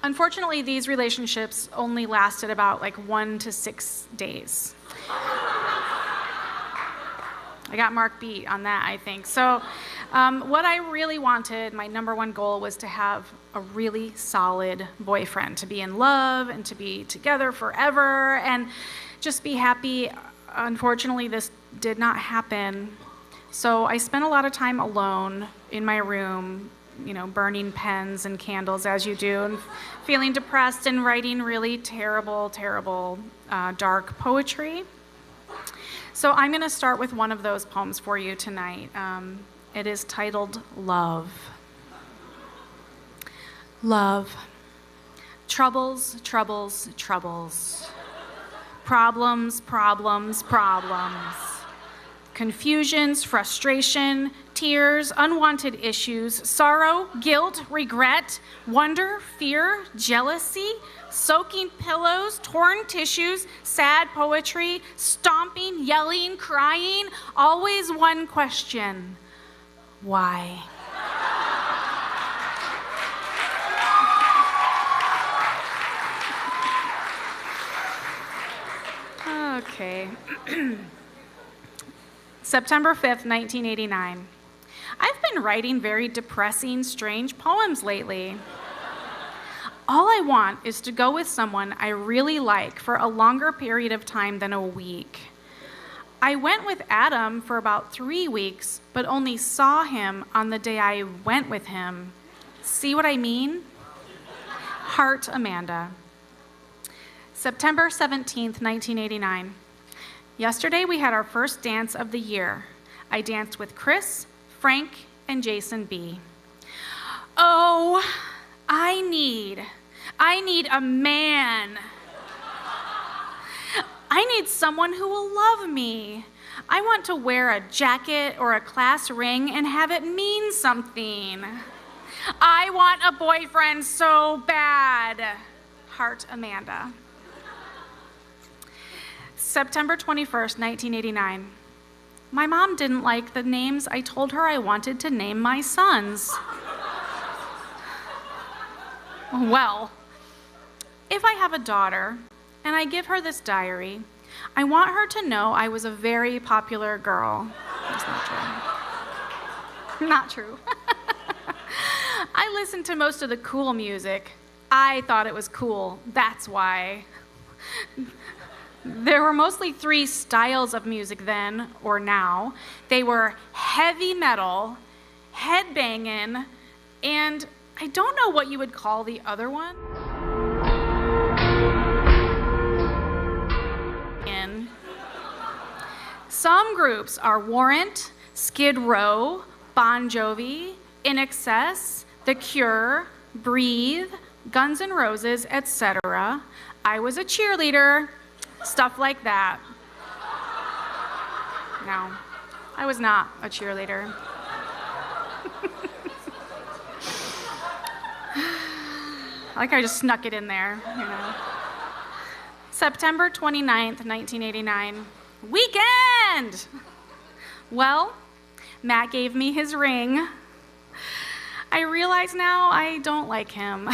unfortunately, these relationships only lasted about like 1 to 6 days. I got Mark beat on that, I think. So what I really wanted, my number one goal, was to have a really solid boyfriend, to be in love and to be together forever and just be happy. Unfortunately, this did not happen. So I spent a lot of time alone in my room, burning pens and candles as you do, and feeling depressed and writing really terrible, terrible, dark poetry. So I'm going to start with one of those poems for you tonight. It is titled Love. Love. Troubles, troubles, troubles. Problems, problems, problems. Confusions, frustration, tears, unwanted issues, sorrow, guilt, regret, wonder, fear, jealousy, soaking pillows, torn tissues, sad poetry, stomping, yelling, crying, always one question: why? Okay. September 5th, 1989. I've been writing very depressing, strange poems lately. All I want is to go with someone I really like for a longer period of time than a week. I went with Adam for about 3 weeks, but only saw him on the day I went with him. See what I mean? Heart, Amanda. September 17th, 1989. Yesterday we had our first dance of the year. I danced with Chris, Frank, and Jason B. Oh, I need a man. I need someone who will love me. I want to wear a jacket or a class ring and have it mean something. I want a boyfriend so bad. Heart, Amanda. September 21st, 1989. My mom didn't like the names I told her I wanted to name my sons. Well, if I have a daughter and I give her this diary, I want her to know I was a very popular girl. That's not true. Not true. I listened to most of the cool music. I thought it was cool. That's why. There were mostly 3 styles of music then, or now. They were heavy metal, headbanging, and I don't know what you would call the other one. Some groups are Warrant, Skid Row, Bon Jovi, In Excess, The Cure, Breathe, Guns N' Roses, etc. I was a cheerleader, stuff like that. No, I was not a cheerleader. Like I just snuck it in there, you know. September 29th, 1989. Weekend! Well, Matt gave me his ring. I realize now I don't like him.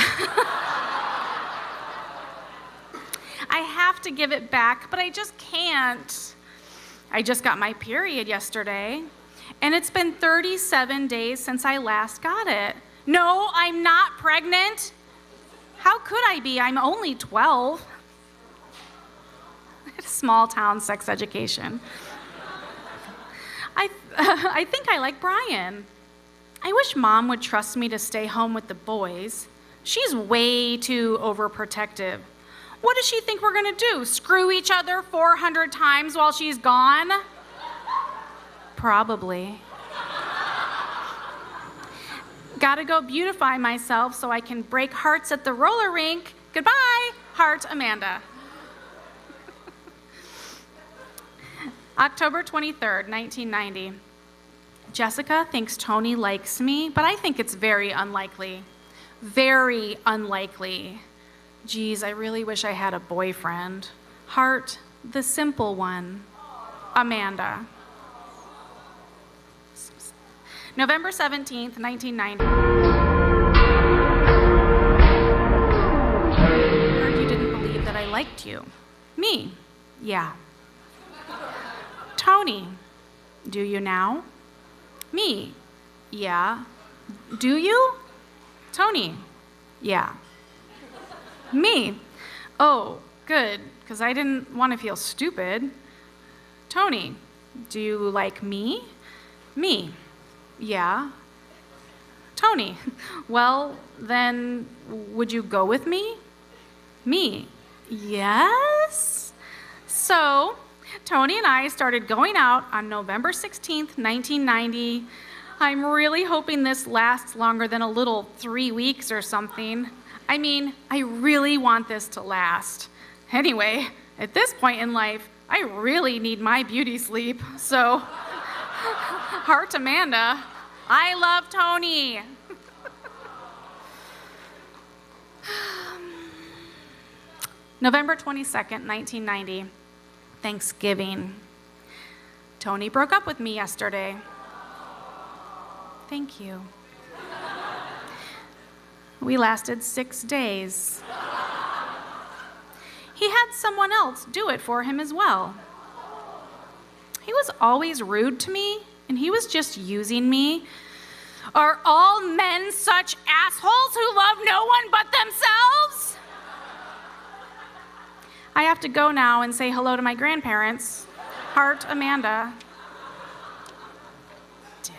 I have to give it back, but I just can't. I just got my period yesterday, and it's been 37 days since I last got it. No, I'm not pregnant. How could I be? I'm only 12. I had a small town sex education. I think I like Brian. I wish Mom would trust me to stay home with the boys. She's way too overprotective. What does she think we're gonna do? Screw each other 400 times while she's gone? Probably. Gotta go beautify myself so I can break hearts at the roller rink. Goodbye, Heart, Amanda. October 23rd, 1990. Jessica thinks Tony likes me, but I think it's very unlikely. Very unlikely. Geez, I really wish I had a boyfriend. Heart, the simple one. Amanda. November 17th, 1990. Heard you didn't believe that I liked you. Me? Yeah. Tony, do you now? Me? Yeah. Do you? Tony? Yeah. Me? Oh, good, because I didn't want to feel stupid. Tony, do you like me? Me? Yeah. Tony, well, then would you go with me? Me? Yes. So, Tony and I started going out on November 16th, 1990. I'm really hoping this lasts longer than a little 3 weeks or something. I mean, I really want this to last. Anyway, at this point in life, I really need my beauty sleep. So, Heart, Amanda, I love Tony. November 22nd, 1990. Thanksgiving. Tony broke up with me yesterday. Thank you. We lasted 6 days. He had someone else do it for him as well. He was always rude to me, and he was just using me. Are all men such assholes who love no one but themselves? I have to go now and say hello to my grandparents. Heart, Amanda. Dick.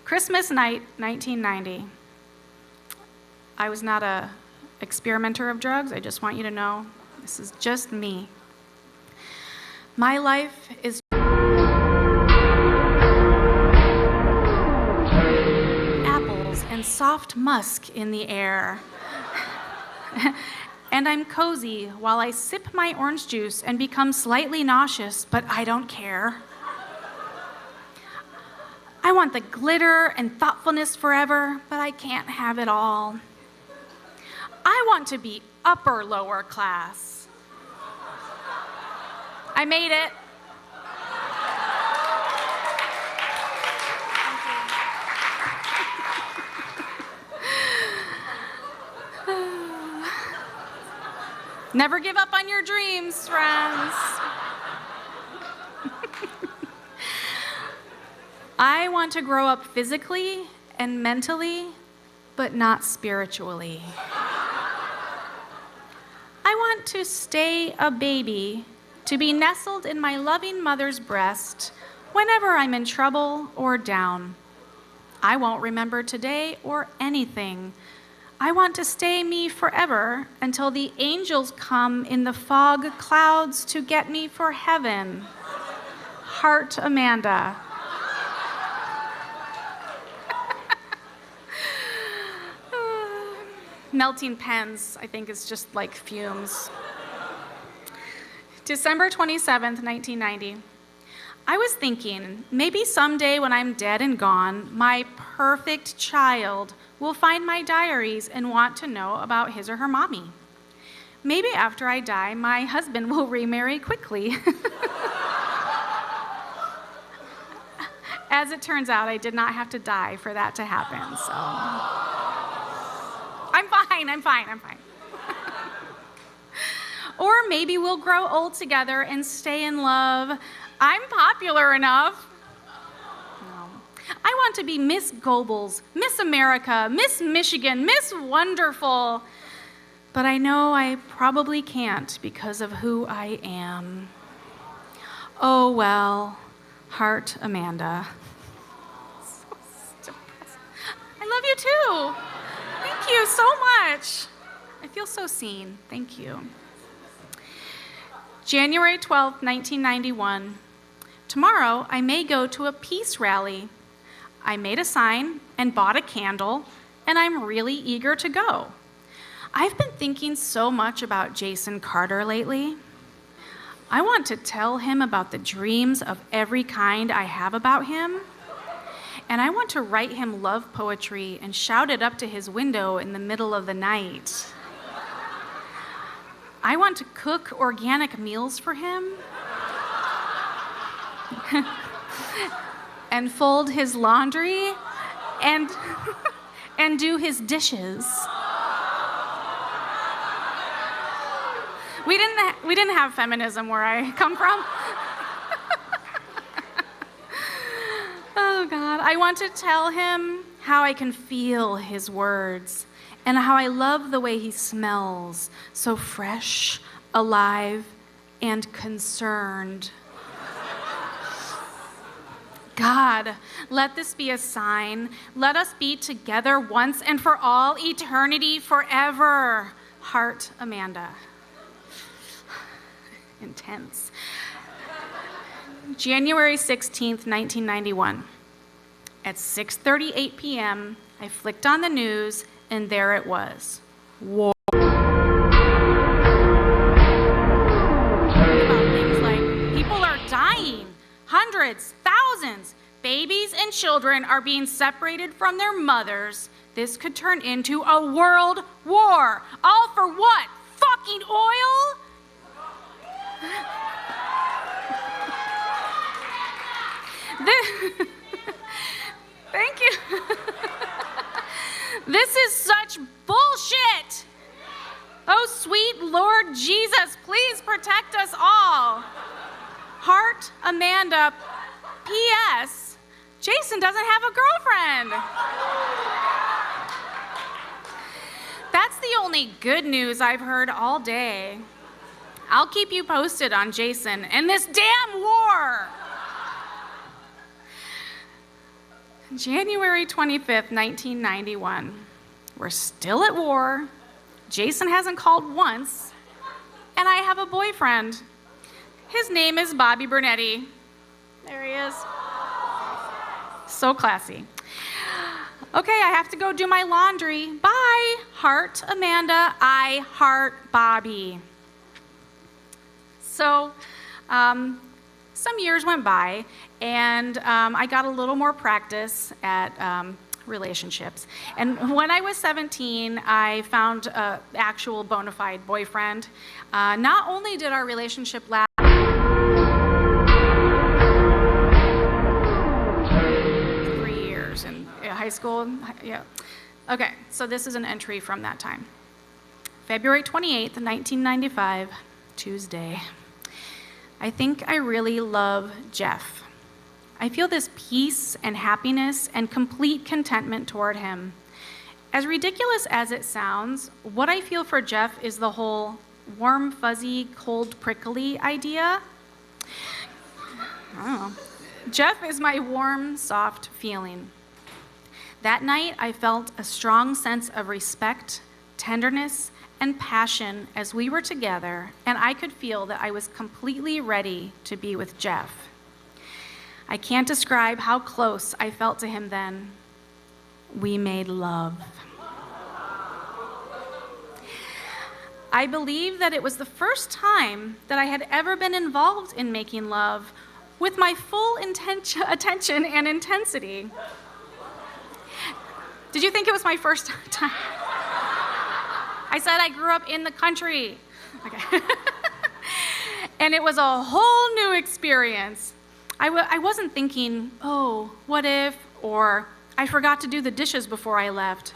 Christmas night, 1990. I was not a experimenter of drugs. I just want you to know this is just me. My life is apples and soft musk in the air. And I'm cozy while I sip my orange juice and become slightly nauseous, but I don't care. I want the glitter and thoughtfulness forever, but I can't have it all. I want to be upper lower class. I made it. Never give up on your dreams, friends. I want to grow up physically and mentally, but not spiritually. I want to stay a baby, to be nestled in my loving mother's breast whenever I'm in trouble or down. I won't remember today or anything. I want to stay me forever until the angels come in the fog clouds to get me for heaven. Heart, Amanda. Melting pens, I think, is just like fumes. December 27th, 1990. I was thinking, maybe someday when I'm dead and gone, my perfect child will find my diaries and want to know about his or her mommy. Maybe after I die, my husband will remarry quickly. As it turns out, I did not have to die for that to happen, so. I'm fine. Or maybe we'll grow old together and stay in love. I'm popular enough. I want to be Miss Goebbels, Miss America, Miss Michigan, Miss Wonderful. But I know I probably can't because of who I am. Oh well, Heart, Amanda. I love you too. Thank you so much. I feel so seen. Thank you. January 12th, 1991. Tomorrow, I may go to a peace rally. I made a sign and bought a candle, and I'm really eager to go. I've been thinking so much about Jason Carter lately. I want to tell him about the dreams of every kind I have about him. And I want to write him love poetry and shout it up to his window in the middle of the night. I want to cook organic meals for him. And fold his laundry and do his dishes. We didn't have feminism where I come from. Oh God, I want to tell him how I can feel his words and how I love the way he smells, so fresh, alive, and concerned. God, let this be a sign. Let us be together once and for all, eternity, forever. Heart, Amanda. Intense. January 16th, 1991. At 6:38 p.m., I flicked on the news, and there it was. War. About things like people are dying. Hundreds, thousands, babies and children are being separated from their mothers. This could turn into a world war. All for what? Fucking oil? Thank you. This is such bullshit. Oh, sweet Lord Jesus, please protect us all. Heart, Amanda. P.S. Jason doesn't have a girlfriend. That's the only good news I've heard all day. I'll keep you posted on Jason and this damn war. January 25th, 1991. We're still at war. Jason hasn't called once. And I have a boyfriend. His name is Bobby Bernetti. There he is. So classy. Okay, I have to go do my laundry. Bye. Heart Amanda. I heart Bobby. So, some years went by, and I got a little more practice at relationships. And when I was 17, I found an actual bona fide boyfriend. Not only did our relationship last 3 years in high school, yeah. Okay, so this is an entry from that time. February 28th, 1995, Tuesday. I think I really love Jeff. I feel this peace and happiness and complete contentment toward him. As ridiculous as it sounds, what I feel for Jeff is the whole warm, fuzzy, cold, prickly idea. I don't know. Jeff is my warm, soft feeling. That night, I felt a strong sense of respect, tenderness, and passion as we were together, and I could feel that I was completely ready to be with Jeff. I can't describe how close I felt to him then. We made love. I believe that it was the first time that I had ever been involved in making love with my full attention and intensity. Did you think it was my first time? I said I grew up in the country. Okay. And it was a whole new experience. I wasn't thinking, oh, what if, or I forgot to do the dishes before I left.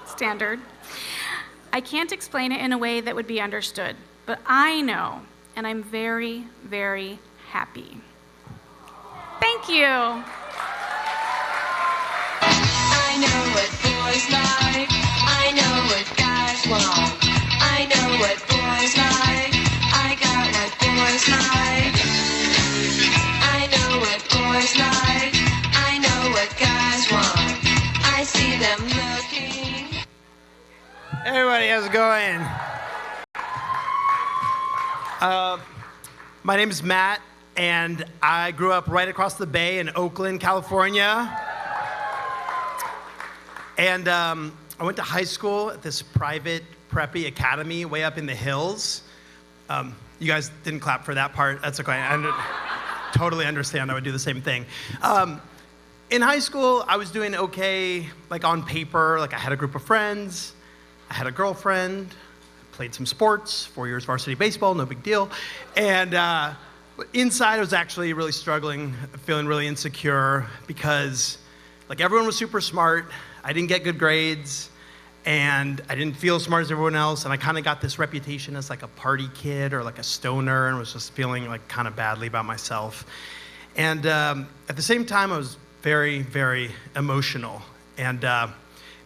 Standard. I can't explain it in a way that would be understood, but I know, and I'm very, very happy. Thank you. I know what boys like. I know what guys want. I know what boys like. I got what boys like. I know what boys like. I know what guys want. I see them looking. Hey everybody, how's it going? My name is Matt, and I grew up right across the bay in Oakland, California. And I went to high school at this private preppy academy way up in the hills. You guys didn't clap for that part. That's okay. I totally understand. I would do the same thing. In high school, I was doing okay, like on paper. Like I had a group of friends. I had a girlfriend. Played some sports, 4 years varsity baseball, no big deal. And inside, I was actually really struggling, feeling really insecure because like everyone was super smart. I didn't get good grades, and I didn't feel as smart as everyone else, and I kind of got this reputation as like a party kid or like a stoner, and was just feeling like kind of badly about myself. And at the same time, I was very, very emotional, and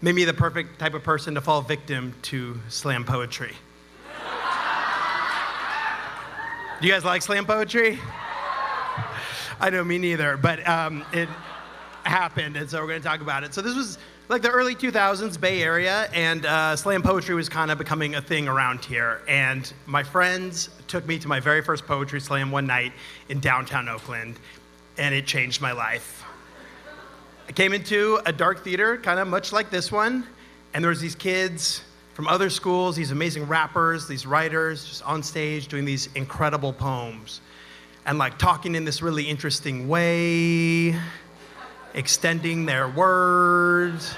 made me the perfect type of person to fall victim to slam poetry. Do you guys like slam poetry? I know, me neither, but it happened, and so we're going to talk about it. So this was like the early 2000s Bay Area, and slam poetry was kind of becoming a thing around here. And my friends took me to my very first poetry slam one night in downtown Oakland, and it changed my life. I came into a dark theater, kind of much like this one, and there was these kids from other schools, these amazing rappers, these writers, just on stage doing these incredible poems, and like talking in this really interesting way, extending their words,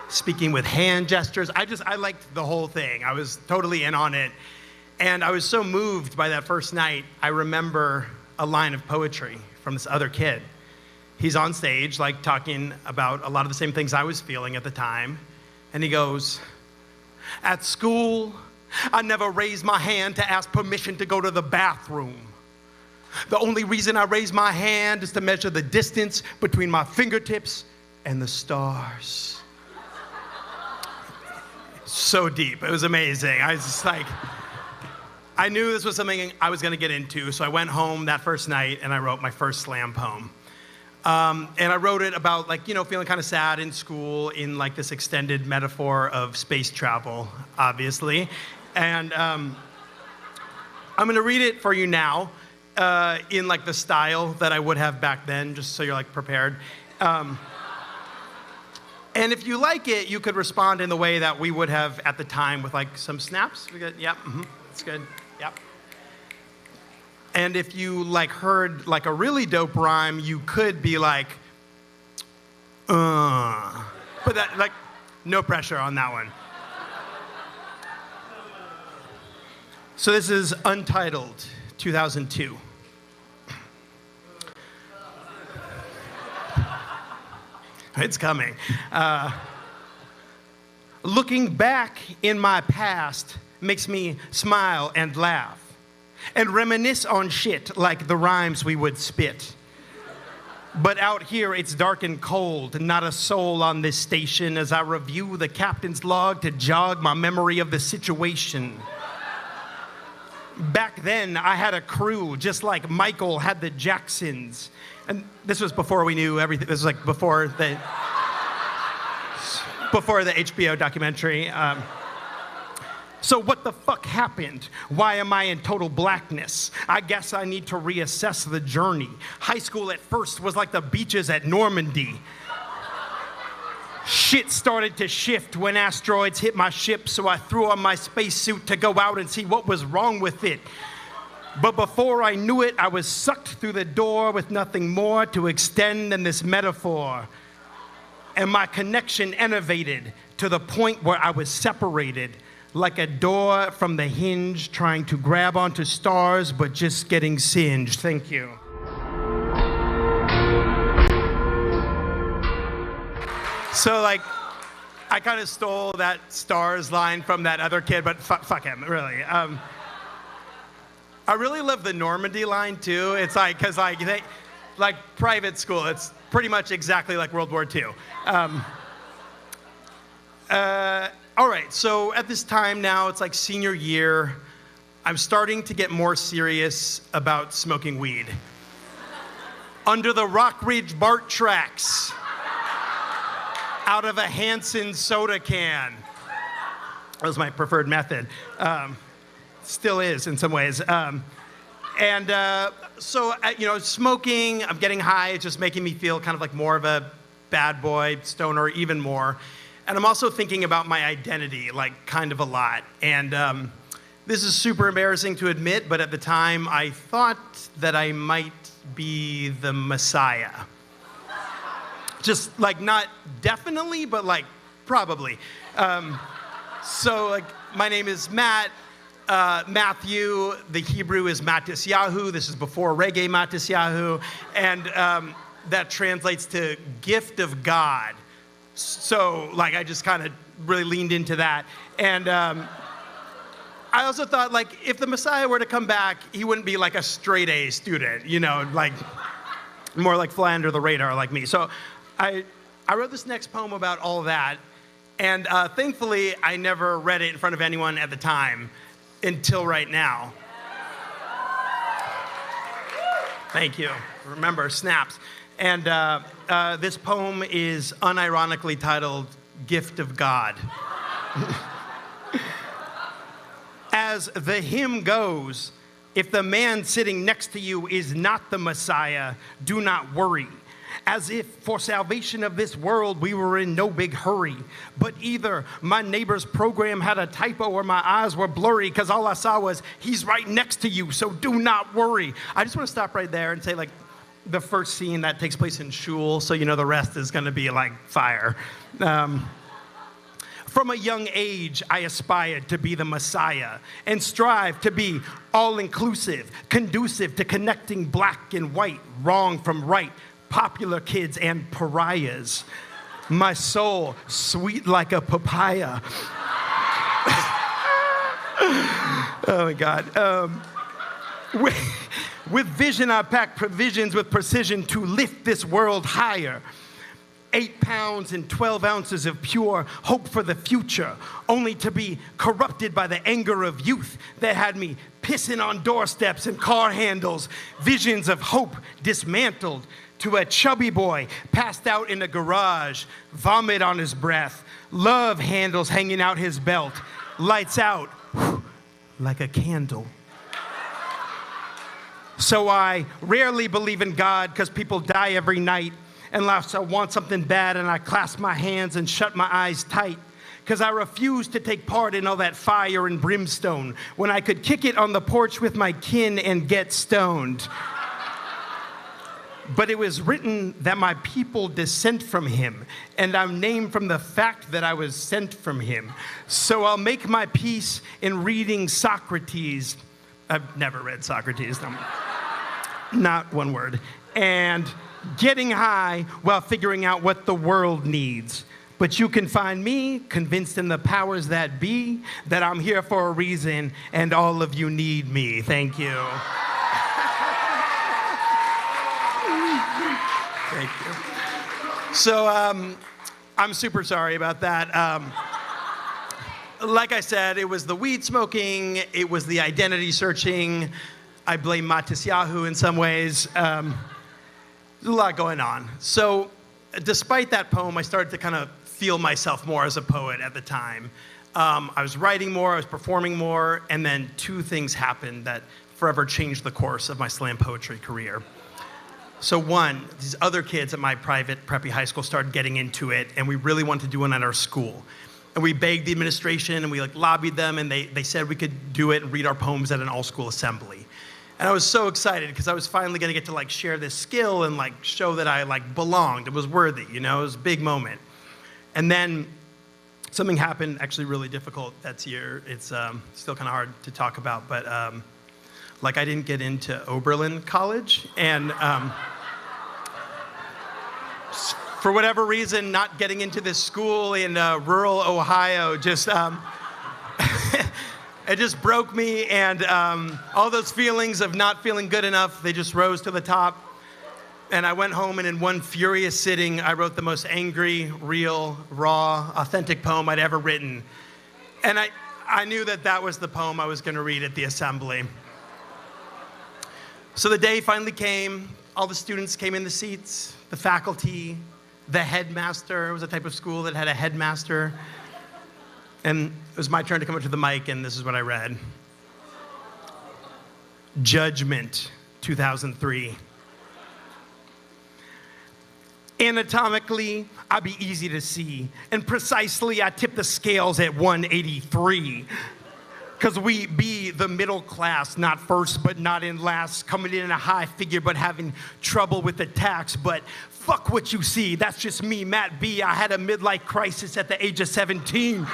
speaking with hand gestures. I liked the whole thing. I was totally in on it. And I was so moved by that first night, I remember a line of poetry from this other kid. He's on stage, like talking about a lot of the same things I was feeling at the time. And he goes, "At school, I never raised my hand to ask permission to go to the bathroom. The only reason I raise my hand is to measure the distance between my fingertips and the stars. So deep. It was amazing. I was just like, I knew this was something I was going to get into, so I went home that first night and I wrote my first slam poem. And I wrote it about, like, you know, feeling kind of sad in school in, like, this extended metaphor of space travel, obviously. And I'm going to read it for you now in, like, the style that I would have back then, just so you're, like, prepared. And if you like it, you could respond in the way that we would have at the time with, like, some snaps. We got, yep, that's good, yep. And if you, like, heard, like, a really dope rhyme, you could be like, But that, like, no pressure on that one. So this is Untitled, 2002. It's coming. Looking back in my past makes me smile and laugh and reminisce on shit like the rhymes we would spit. But out here it's dark and cold, not a soul on this station as I review the captain's log to jog my memory of the situation. Back then, I had a crew just like Michael had the Jacksons. And this was before we knew everything. This was like before the HBO documentary. So what the fuck happened? Why am I in total blackness? I guess I need to reassess the journey. High school at first was like the beaches at Normandy. Shit started to shift when asteroids hit my ship, so I threw on my spacesuit to go out and see what was wrong with it. But before I knew it, I was sucked through the door with nothing more to extend than this metaphor. And my connection innovated to the point where I was separated, like a door from the hinge trying to grab onto stars but just getting singed. Thank you. So, like, I kind of stole that stars line from that other kid, but fuck him, really. I really love the Normandy line, too. It's like, because, like, private school, it's pretty much exactly like World War II. All right, so at this time now, it's like senior year. I'm starting to get more serious about smoking weed. Under the Rock Ridge BART tracks. Out of a Hanson soda can. That was my preferred method. Still is in some ways. So, you know, smoking, I'm getting high, it's just making me feel kind of like more of a bad boy, stoner, even more. And I'm also thinking about my identity, like, kind of a lot. And this is super embarrassing to admit, but at the time, I thought that I might be the Messiah. Just, like, not definitely, but, like, probably. So, like, my name is Matt. Matthew, the Hebrew is Matisyahu. This is before reggae Matisyahu. And that translates to gift of God. So, like, I just kind of really leaned into that. And I also thought, like, if the Messiah were to come back, he wouldn't be, like, a straight-A student, you know, like, more like fly under the radar like me. So I wrote this next poem about all that. And thankfully, I never read it in front of anyone at the time until right now. Thank you. Remember, snaps. And this poem is unironically titled, Gift of God. As the hymn goes, if the man sitting next to you is not the Messiah, do not worry. As if for salvation of this world we were in no big hurry. But either my neighbor's program had a typo or my eyes were blurry, because all I saw was, he's right next to you, so do not worry. I just want to stop right there and say, like, the first scene that takes place in shul, so you know the rest is going to be like fire. From a young age, I aspired to be the Messiah and strive to be all-inclusive, conducive to connecting black and white, wrong from right, popular kids and pariahs. My soul, sweet like a papaya. Oh my God. With vision, I pack provisions with precision to lift this world higher. 8 pounds and 12 ounces of pure hope for the future, only to be corrupted by the anger of youth that had me pissing on doorsteps and car handles. Visions of hope dismantled to a chubby boy passed out in a garage, vomit on his breath, love handles hanging out his belt, lights out like a candle. So I rarely believe in God because people die every night. Unless I want something bad and I clasp my hands and shut my eyes tight. Because I refuse to take part in all that fire and brimstone when I could kick it on the porch with my kin and get stoned. But it was written that my people descend from him, and I'm named from the fact that I was sent from him. So I'll make my peace in reading Socrates. I've never read Socrates, no. Not one word. And getting high while figuring out what the world needs. But you can find me convinced in the powers that be that I'm here for a reason and all of you need me. Thank you. Thank you. So I'm super sorry about that. Like I said, it was the weed smoking, it was the identity searching. I blame Matisyahu in some ways. There's a lot going on. So despite that poem, I started to kind of feel myself more as a poet at the time. I was writing more, I was performing more, and then 2 things happened that forever changed the course of my slam poetry career. So one, these other kids at my private preppy high school started getting into it, and we really wanted to do one at our school. And we begged the administration, and we lobbied them, and they said we could do it and read our poems at an all-school assembly. And I was so excited because I was finally going to get to share this skill and show that I belonged. It was worthy, it was a big moment. And then something happened actually really difficult that year. It's still kind of hard to talk about, but I didn't get into Oberlin College, and for whatever reason, not getting into this school in rural Ohio just it just broke me, and all those feelings of not feeling good enough, they just rose to the top. And I went home, and in one furious sitting, I wrote the most angry, real, raw, authentic poem I'd ever written. And I knew that was the poem I was going to read at the assembly. So the day finally came. All the students came in the seats, the faculty, the headmaster. It was a type of school that had a headmaster. And it was my turn to come up to the mic, and this is what I read. Judgment, 2003. Anatomically, I'd be easy to see, and precisely I tip the scales at 183. Because we be the middle class, not first but not in last, coming in a high figure but having trouble with the tax. But fuck what you see, that's just me, Matt B. I had a midlife crisis at the age of 17.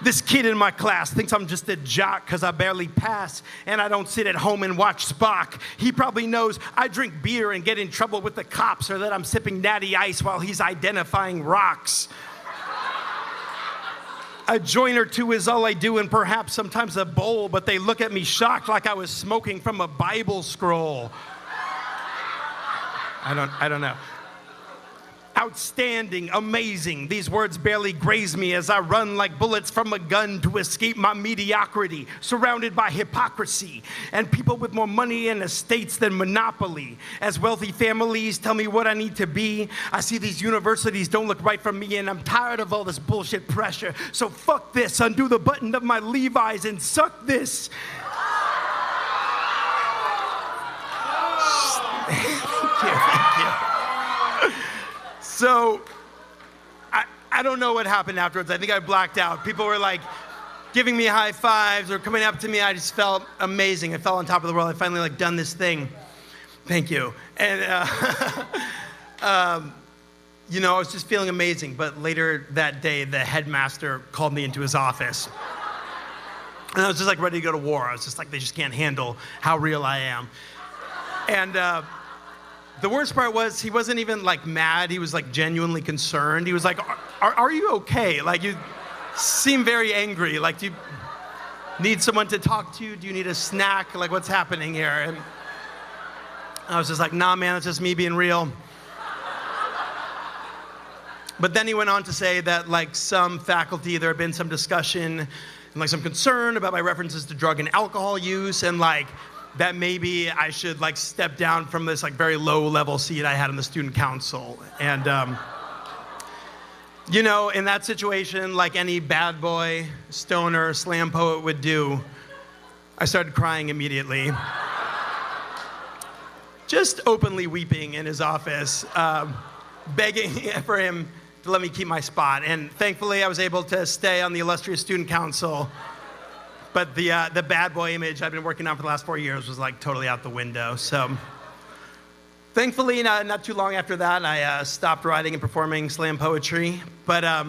This kid in my class thinks I'm just a jock because I barely pass and I don't sit at home and watch Spock. He probably knows I drink beer and get in trouble with the cops, or that I'm sipping natty ice while he's identifying rocks. A joint or 2 is all I do, and perhaps sometimes a bowl, but they look at me shocked like I was smoking from a Bible scroll. I don't know. Outstanding, amazing. These words barely graze me as I run like bullets from a gun to escape my mediocrity, surrounded by hypocrisy and people with more money and estates than Monopoly. As wealthy families tell me what I need to be, I see these universities don't look right for me, and I'm tired of all this bullshit pressure. So fuck this, undo the button of my Levi's and suck this. Thank you. So, I don't know what happened afterwards. I think I blacked out. People were giving me high fives or coming up to me. I just felt amazing. I felt on top of the world. I finally done this thing. Thank you. And, I was just feeling amazing. But later that day, the headmaster called me into his office. And I was just ready to go to war. I was just they just can't handle how real I am. And, the worst part was he wasn't even mad. He was genuinely concerned. He was are you okay? You seem very angry. need someone to talk to? Do you need a snack? Like, what's happening here? And I was just like, nah, man, it's just me being real. But then he went on to say that, like, some faculty, there had been some discussion and, like, some concern about my references to drug and alcohol use, and, like, that maybe I should, like, step down from this, like, very low-level seat I had in the student council. And, you know, in that situation, like any bad boy, stoner, slam poet would do, I started crying immediately. Just openly weeping in his office, begging for him to let me keep my spot. And thankfully, I was able to stay on the illustrious student council. But the bad boy image I've been working on for the last 4 years was, like, totally out the window. So thankfully, not too long after that, I stopped writing and performing slam poetry. But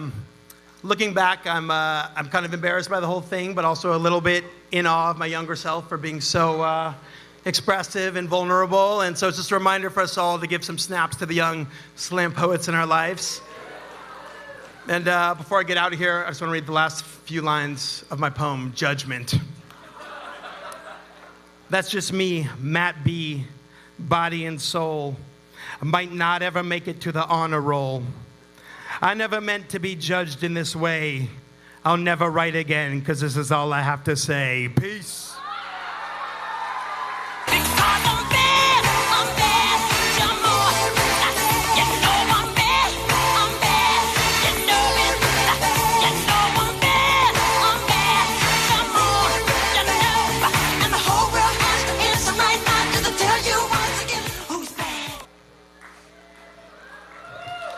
looking back, I'm kind of embarrassed by the whole thing, but also a little bit in awe of my younger self for being so expressive and vulnerable. And so it's just a reminder for us all to give some snaps to the young slam poets in our lives. And before I get out of here, I just want to read the last few lines of my poem, Judgment. That's just me, Matt B., body and soul. I might not ever make it to the honor roll. I never meant to be judged in this way. I'll never write again, because this is all I have to say. Peace.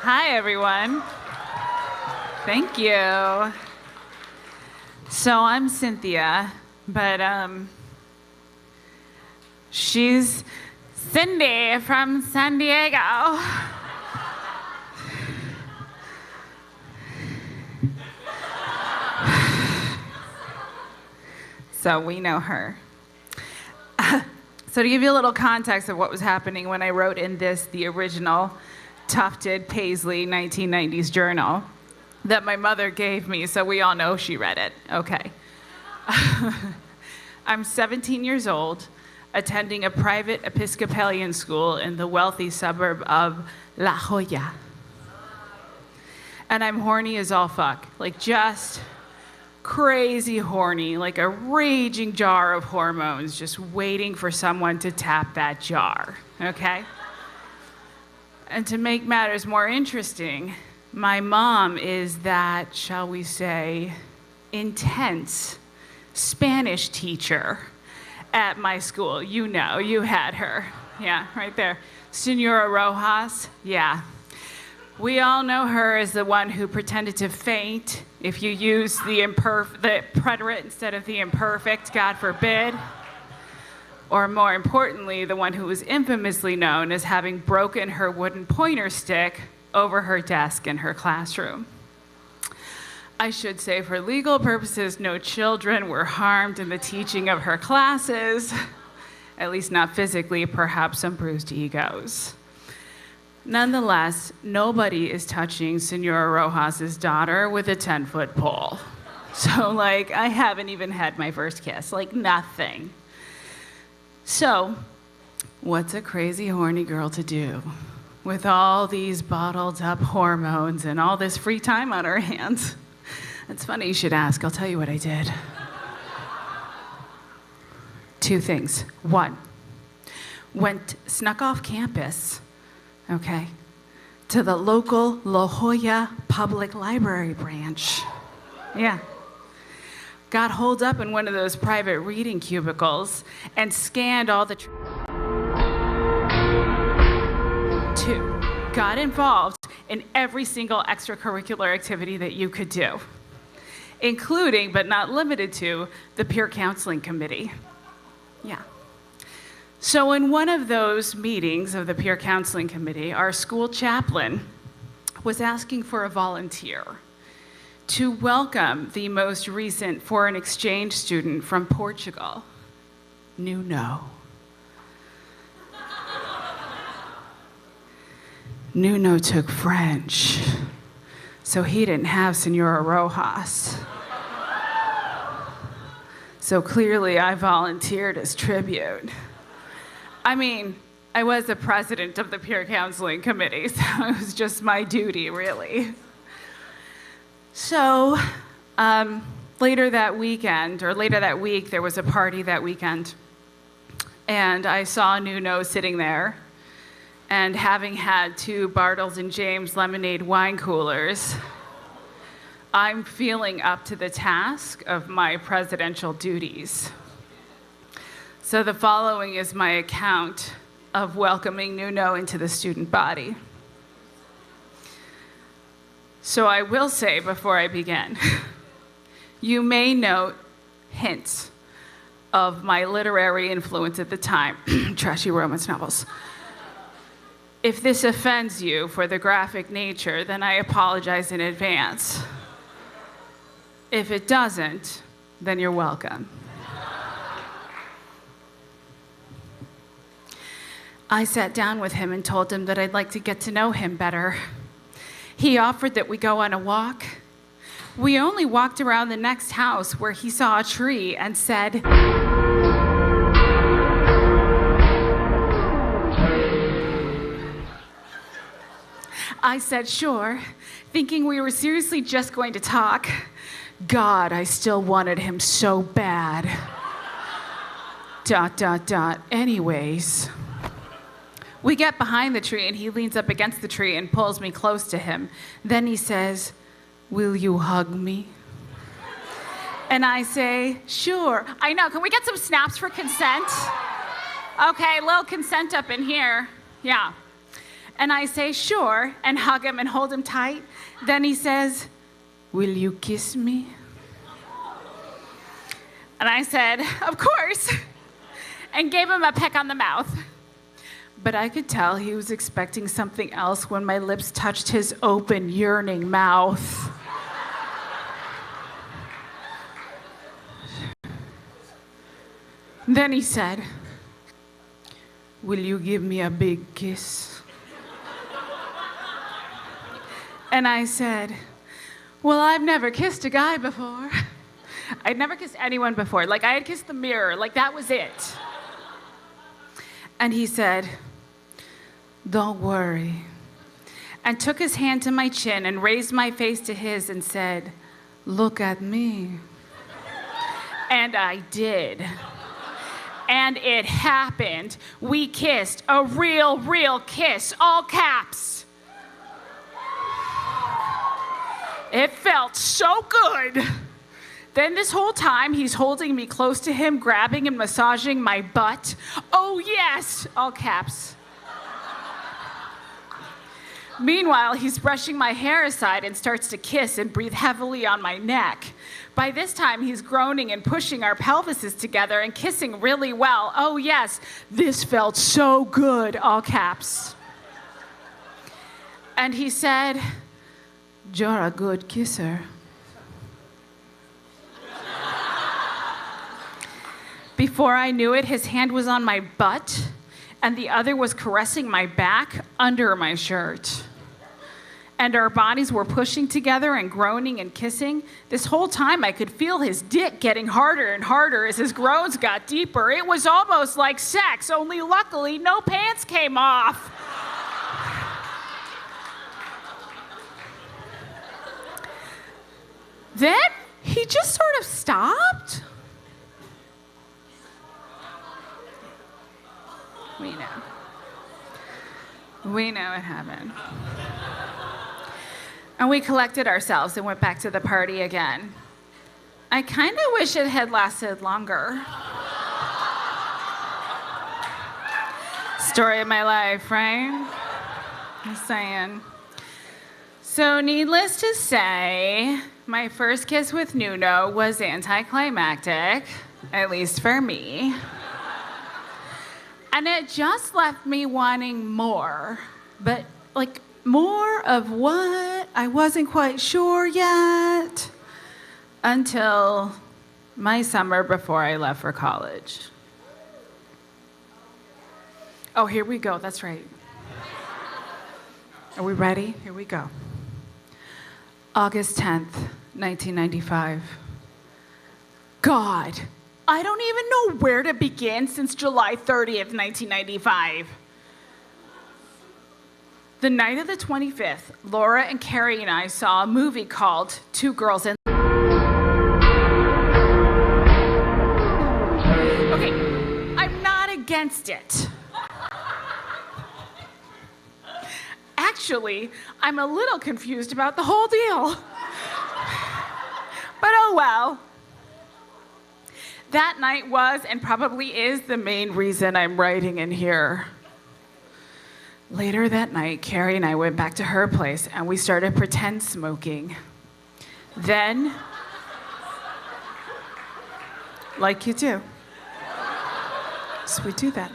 Hi, everyone. Thank you. So I'm Cynthia, but she's Cindy from San Diego. So we know her. So to give you a little context of what was happening when I wrote in this, the original tufted Paisley 1990s journal that my mother gave me, so we all know she read it. Okay. I'm 17 years old, attending a private Episcopalian school in the wealthy suburb of La Jolla. And I'm horny as all fuck, like just crazy horny, like a raging jar of hormones, just waiting for someone to tap that jar, okay? And to make matters more interesting, my mom is that, shall we say, intense Spanish teacher at my school. You know, you had her. Yeah, right there. Senora Rojas, yeah. We all know her as the one who pretended to faint if you use the preterite instead of the imperfect, God forbid. Or more importantly, the one who was infamously known as having broken her wooden pointer stick over her desk in her classroom. I should say, for legal purposes, no children were harmed in the teaching of her classes, at least not physically, perhaps some bruised egos. Nonetheless, nobody is touching Senora Rojas's daughter with a 10-foot pole. So, like, I haven't even had my first kiss, like nothing. So, what's a crazy horny girl to do with all these bottled up hormones and all this free time on her hands? It's funny you should ask. I'll tell you what I did. 2 things. 1, snuck off campus, okay, to the local La Jolla Public Library branch. Yeah. Got holed up in one of those private reading cubicles and scanned all the... 2, got involved in every single extracurricular activity that you could do, including, but not limited to, the peer counseling committee. Yeah. So in one of those meetings of the peer counseling committee, our school chaplain was asking for a volunteer to welcome the most recent foreign exchange student from Portugal, Nuno. Nuno took French, so he didn't have Senora Rojas. So clearly I volunteered as tribute. I mean, I was the president of the peer counseling committee, so it was just my duty, really. So later that week, there was a party that weekend. And I saw Nuno sitting there. And having had 2 Bartles and James lemonade wine coolers, I'm feeling up to the task of my presidential duties. So the following is my account of welcoming Nuno into the student body. So I will say before I begin, you may note hints of my literary influence at the time, trashy romance novels. If this offends you for the graphic nature, then I apologize in advance. If it doesn't, then you're welcome. I sat down with him and told him that I'd like to get to know him better. He offered that we go on a walk. We only walked around the next house where he saw a tree and said, I said, sure, thinking we were seriously just going to talk. God, I still wanted him so bad. ... Anyways. We get behind the tree and he leans up against the tree and pulls me close to him. Then he says, will you hug me? And I say, sure. I know, can we get some snaps for consent? Okay, a little consent up in here. Yeah. And I say, sure, and hug him and hold him tight. Then he says, will you kiss me? And I said, of course, and gave him a peck on the mouth. But I could tell he was expecting something else when my lips touched his open, yearning mouth. Then he said, will you give me a big kiss? And I said, well, I've never kissed a guy before. I'd never kissed anyone before. Like, I had kissed the mirror. Like, that was it. And he said, don't worry. And took his hand to my chin and raised my face to his and said, look at me. And I did. And it happened. We kissed. A real kiss. All caps. It felt so good. Then this whole time, he's holding me close to him, grabbing and massaging my butt. Oh, yes, all caps. Meanwhile, he's brushing my hair aside and starts to kiss and breathe heavily on my neck. By this time, he's groaning and pushing our pelvises together and kissing really well. Oh, yes, this felt so good, all caps. And he said, you're a good kisser. Before I knew it, his hand was on my butt, and the other was caressing my back under my shirt. And our bodies were pushing together and groaning and kissing. This whole time, I could feel his dick getting harder and harder as his groans got deeper. It was almost like sex, only luckily no pants came off. Then he just sort of stopped. We know it happened. And we collected ourselves and went back to the party again. I kind of wish it had lasted longer. Story of my life, right? Just saying. So needless to say, my first kiss with Nuno was anticlimactic, at least for me. And it just left me wanting more, but like more of what? I wasn't quite sure yet until my summer before I left for college. Oh, here we go, that's right. Are we ready? Here we go. August 10th, 1995. God, I don't even know where to begin since July 30th, 1995. The night of the 25th, Laura and Carrie and I saw a movie called Two Girls in... Okay, I'm not against it. Actually, I'm a little confused about the whole deal. But oh well. That night was and probably is the main reason I'm writing in here. Later that night, Carrie and I went back to her place and we started pretend smoking. Then, like you do. So we do that.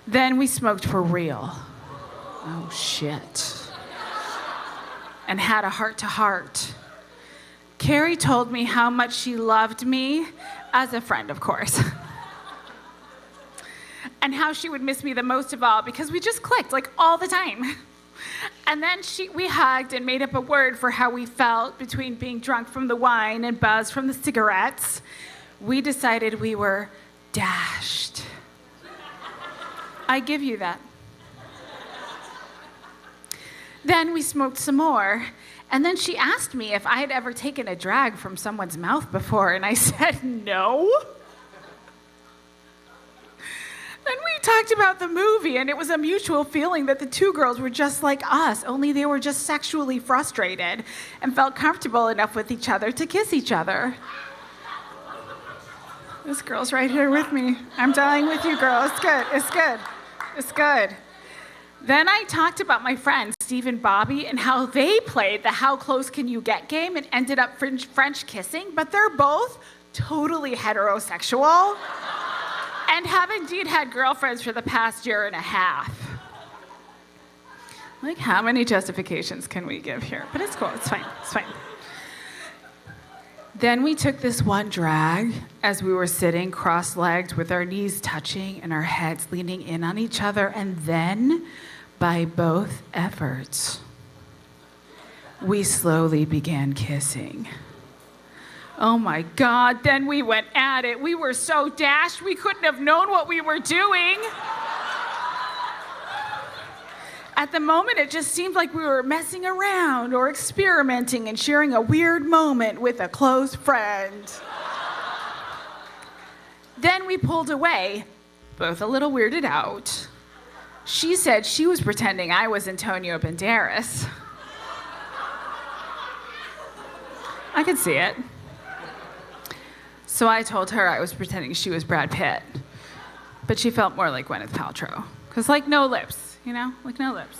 Then we smoked for real. Oh shit. And had a heart-to-heart. Carrie told me how much she loved me, as a friend, of course. And how she would miss me the most of all because we just clicked, like, all the time. And then we hugged and made up a word for how we felt between being drunk from the wine and buzzed from the cigarettes. We decided we were dashed. I give you that. Then we smoked some more, and then she asked me if I had ever taken a drag from someone's mouth before, and I said no. Then we talked about the movie, and it was a mutual feeling that the two girls were just like us, only they were just sexually frustrated and felt comfortable enough with each other to kiss each other. This girl's right here with me. I'm dying with you, girl. It's good. It's good. It's good. Then I talked about my friends, Steve and Bobby, and how they played the how close can you get game and ended up French kissing, but they're both totally heterosexual and have indeed had girlfriends for the past year and a half. Like, how many justifications can we give here? But it's cool. It's fine. It's fine. Then we took this one drag as we were sitting cross-legged with our knees touching and our heads leaning in on each other, and then, by both efforts, we slowly began kissing. Oh my God, then we went at it. We were so dashed, we couldn't have known what we were doing. At the moment, it just seemed like we were messing around or experimenting and sharing a weird moment with a close friend. Then we pulled away, both a little weirded out. She said she was pretending I was Antonio Banderas. I could see it. So I told her I was pretending she was Brad Pitt. But she felt more like Gwyneth Paltrow. Because, like, no lips, you know? Like, no lips.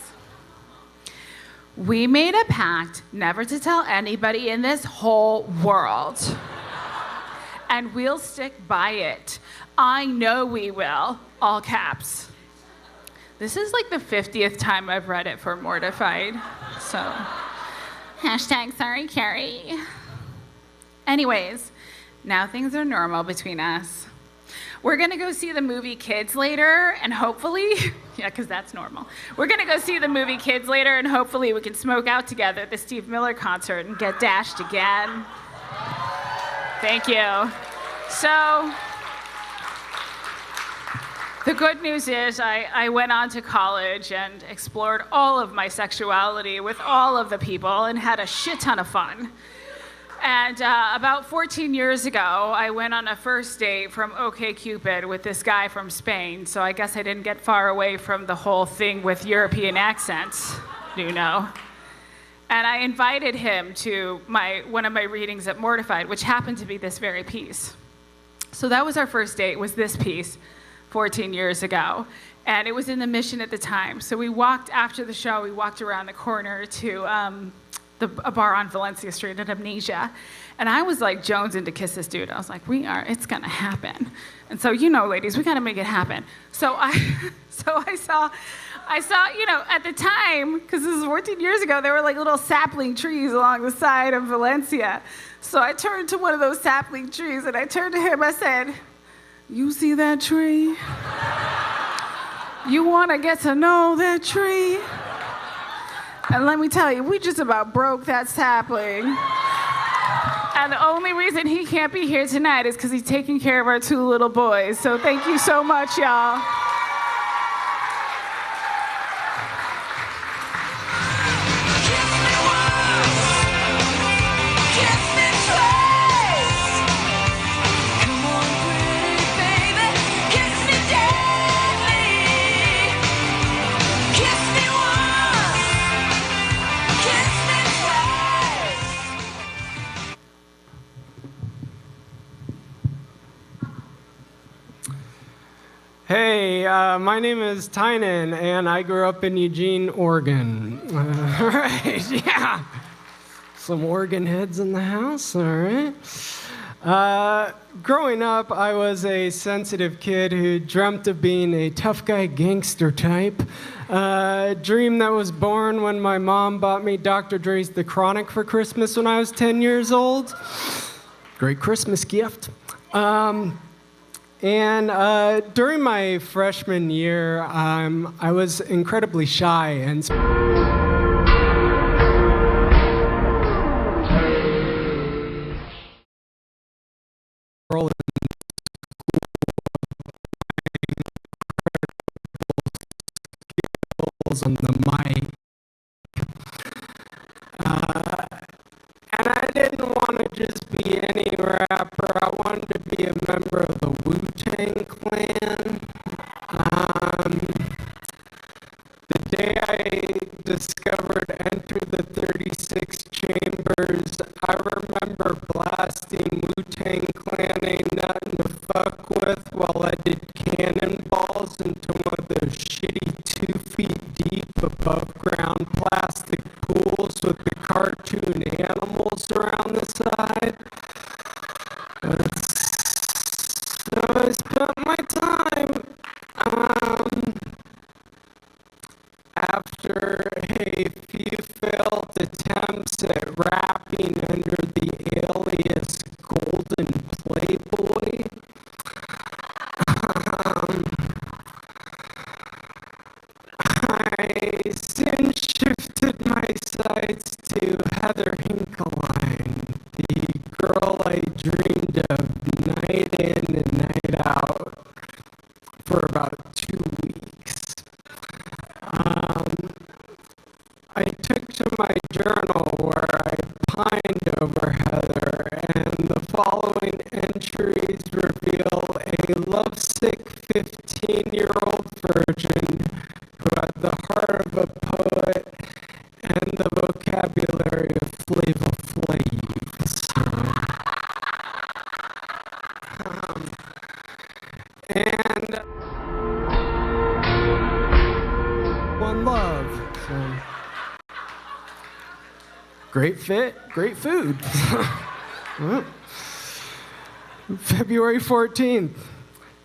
We made a pact never to tell anybody in this whole world. And we'll stick by it. I know we will. All caps. This is like the 50th time I've read it for Mortified. So, hashtag sorry, Carrie. Anyways, now things are normal between us. We're gonna go see the movie Kids later, and hopefully, yeah, because that's normal. We're gonna go see the movie Kids later, and hopefully we can smoke out together at the Steve Miller concert and get dashed again. Thank you. So, the good news is I went on to college and explored all of my sexuality with all of the people and had a shit ton of fun. And about 14 years ago, I went on a first date from OkCupid with this guy from Spain, so I guess I didn't get far away from the whole thing with European accents, you know. And I invited him to one of my readings at Mortified, which happened to be this very piece. So that was our first date, was this piece 14 years ago. And it was in the Mission at the time. So we walked, after the show, we walked around the corner to a bar on Valencia Street at Amnesia. And I was like jonesing to kiss this dude. I was like, it's gonna happen. And so, you know, ladies, we gotta make it happen. So I saw, you know, at the time, because this is 14 years ago, there were like little sapling trees along the side of Valencia. So I turned to one of those sapling trees and I turned to him, I said, "You see that tree? You wanna get to know that tree?" And let me tell you, we just about broke that sapling. And the only reason he can't be here tonight is because he's taking care of our 2 little boys. So thank you so much, y'all. Hey, my name is Tynan, and I grew up in Eugene, Oregon. All right, yeah. Some Oregon heads in the house, all right. Growing up, I was a sensitive kid who dreamt of being a tough guy gangster type. Dream that was born when my mom bought me Dr. Dre's The Chronic for Christmas when I was 10 years old. Great Christmas gift. And during my freshman year, I was incredibly shy and on the mic. And I didn't want to just be any rapper. I wanted to be a member of the Wu-Tang Clan. The day I discovered Enter the 36 Chambers, I remember blasting Wu-Tang Clan Ain't Nothing to Fuck With while I did cannonballs into one of those shitty 2 feet deep above ground plastic pools with the cartoon animals around the side. So I spent my time after a few failed attempts at rapping under the alias Golden Playboy. I soon shifted my sights to Heather Hinkleline, the girl I dreamed of night in and night out for about 2 weeks. I took to my journal where I pined over Heather, and the following entries reveal a lovesick 15-year-old virgin who had the heart of a poet and the vocabulary of Flava Flav. And One Love. Great fit, great food. February 14th.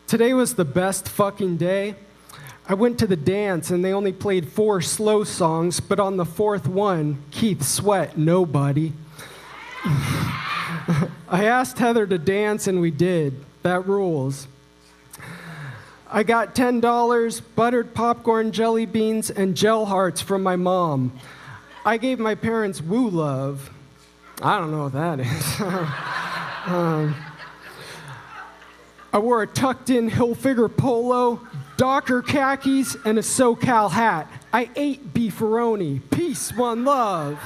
Today was the best fucking day. I went to the dance and they only played 4 slow songs, but on the 4th one, Keith Sweat, Nobody. I asked Heather to dance and we did. That rules. I got $10, buttered popcorn, jelly beans, and gel hearts from my mom. I gave my parents woo love. I don't know what that is. I wore a tucked-in Hilfiger polo, Docker khakis, and a SoCal hat. I ate beefaroni. Peace, one love.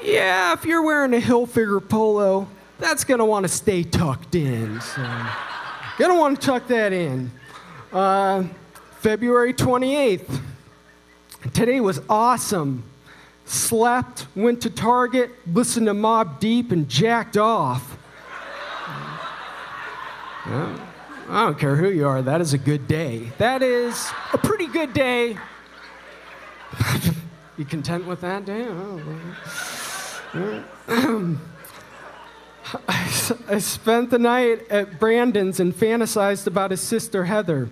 Yeah, if you're wearing a Hilfiger polo, that's gonna want to stay tucked in. So, gonna want to tuck that in. February 28th. Today was awesome. Slept, went to Target, listened to Mobb Deep, and jacked off. I don't care who you are, that is a good day. That is a pretty good day. You content with that day? I spent the night at Brandon's and fantasized about his sister Heather.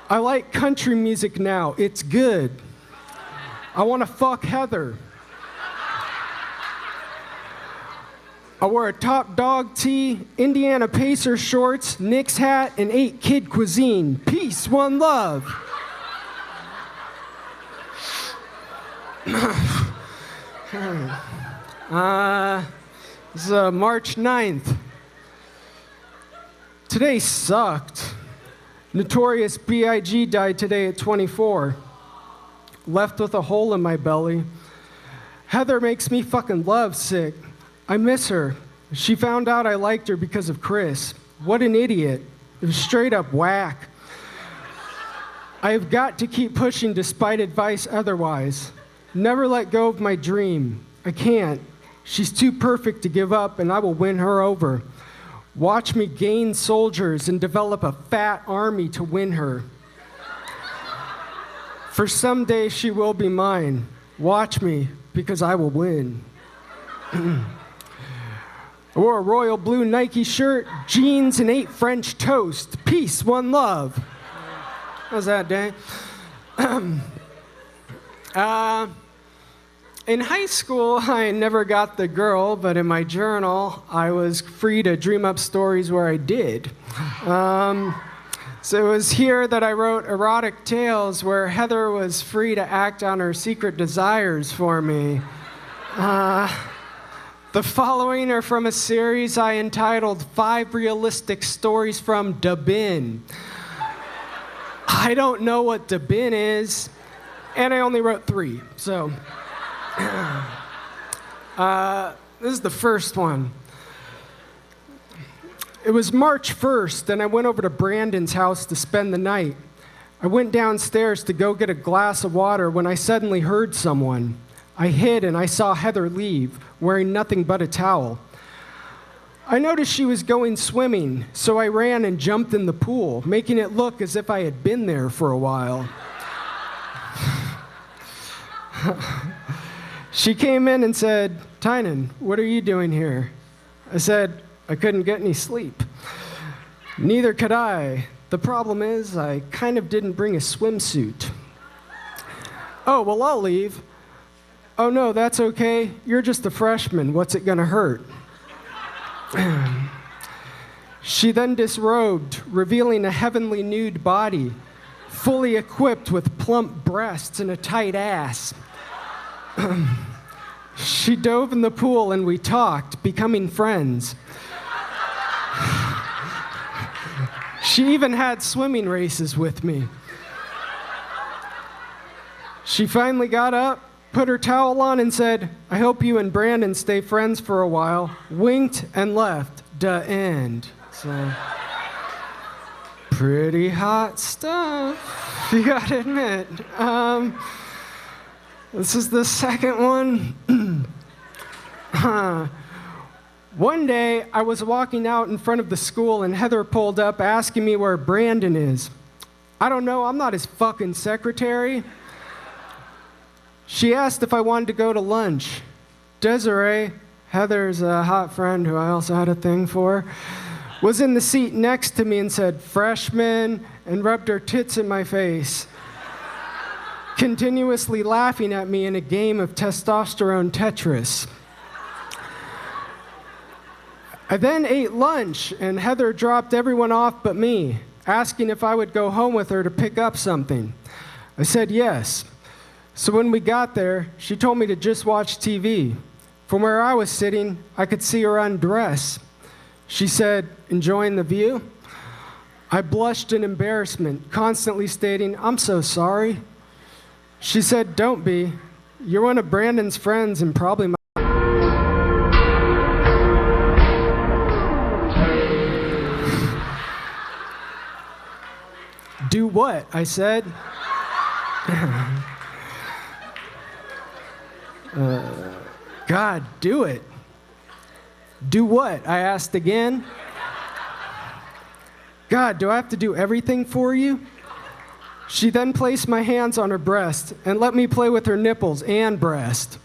I like country music now. It's good. I want to fuck Heather. I wore a Top Dog tee, Indiana Pacers shorts, Knicks hat, and ate kid cuisine. Peace, one love. This is March 9th. Today sucked. Notorious B.I.G. died today at 24. Left with a hole in my belly. Heather makes me fucking lovesick. I miss her. She found out I liked her because of Chris. What an idiot. It was straight up whack. I've got to keep pushing despite advice otherwise. Never let go of my dream. I can't. She's too perfect to give up, and I will win her over. Watch me gain soldiers and develop a fat army to win her. For someday she will be mine. Watch me, because I will win. I wore a royal blue Nike shirt, jeans, and ate French toast. Peace, one love. How's that, Dan? In high school, I never got the girl, but in my journal, I was free to dream up stories where I did. So it was here that I wrote erotic tales where Heather was free to act on her secret desires for me. The following are from a series I entitled 5 Realistic Stories from Da Bin. I don't know what Da Bin is, and I only wrote 3, so... This is the first one. It was March 1st, and I went over to Brandon's house to spend the night. I went downstairs to go get a glass of water when I suddenly heard someone. I hid, and I saw Heather leave, wearing nothing but a towel. I noticed she was going swimming, so I ran and jumped in the pool, making it look as if I had been there for a while. She came in and said, "Tynan, what are you doing here?" I said, "I couldn't get any sleep." "Neither could I. The problem is, I kind of didn't bring a swimsuit." "Oh, well, I'll leave." "Oh, no, that's okay. You're just a freshman. What's it gonna hurt?" She then disrobed, revealing a heavenly nude body, fully equipped with plump breasts and a tight ass. She dove in the pool and we talked, becoming friends. She even had swimming races with me. She finally got up, put her towel on, and said, "I hope you and Brandon stay friends for a while," winked and left. Da end. So, pretty hot stuff, you gotta admit. This is the second one. One day, I was walking out in front of the school and Heather pulled up asking me where Brandon is. "I don't know, I'm not his fucking secretary." She asked if I wanted to go to lunch. Desiree, Heather's a hot friend who I also had a thing for, was in the seat next to me and said, "Freshman," and rubbed her tits in my face, continuously laughing at me in a game of testosterone Tetris. I then ate lunch, and Heather dropped everyone off but me, asking if I would go home with her to pick up something. I said yes. So when we got there, she told me to just watch TV. From where I was sitting, I could see her undress. She said, "Enjoying the view?" I blushed in embarrassment, constantly stating, "I'm so sorry." She said, "Don't be. You're one of Brandon's friends and probably my..." "Do what?" I said. "God, do it." "Do what?" I asked again. "God, do I have to do everything for you?" She then placed my hands on her breast and let me play with her nipples and breast.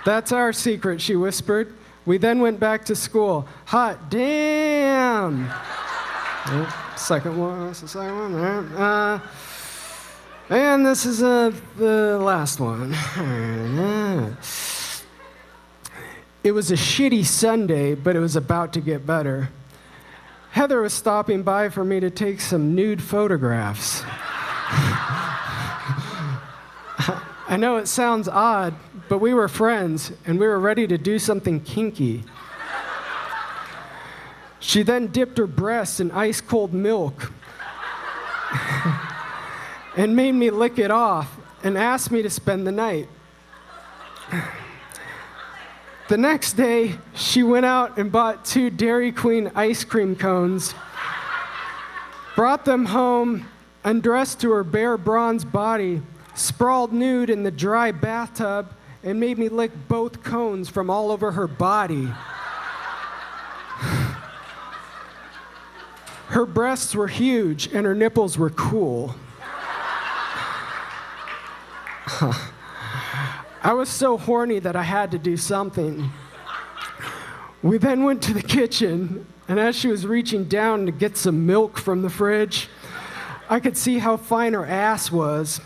"That's our secret," she whispered. We then went back to school. Hot damn! Second one, that's the second one there. And this is the last one. It was a shitty Sunday, but it was about to get better. Heather was stopping by for me to take some nude photographs. I know it sounds odd, but we were friends, and we were ready to do something kinky. She then dipped her breasts in ice-cold milk and made me lick it off and asked me to spend the night. The next day, she went out and bought 2 Dairy Queen ice cream cones, brought them home, undressed to her bare bronze body, sprawled nude in the dry bathtub, and made me lick both cones from all over her body. Her breasts were huge and her nipples were cool. I was so horny that I had to do something. We then went to the kitchen, and as she was reaching down to get some milk from the fridge, I could see how fine her ass was.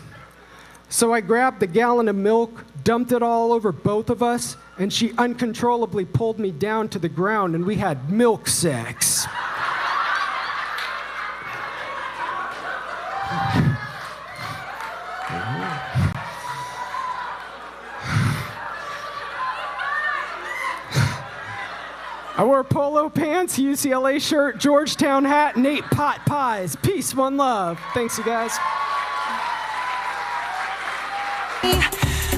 So I grabbed the gallon of milk, dumped it all over both of us, and she uncontrollably pulled me down to the ground, and we had milk sex. I wore polo pants, UCLA shirt, Georgetown hat, and 8 pot pies. Peace, one love. Thanks, you guys.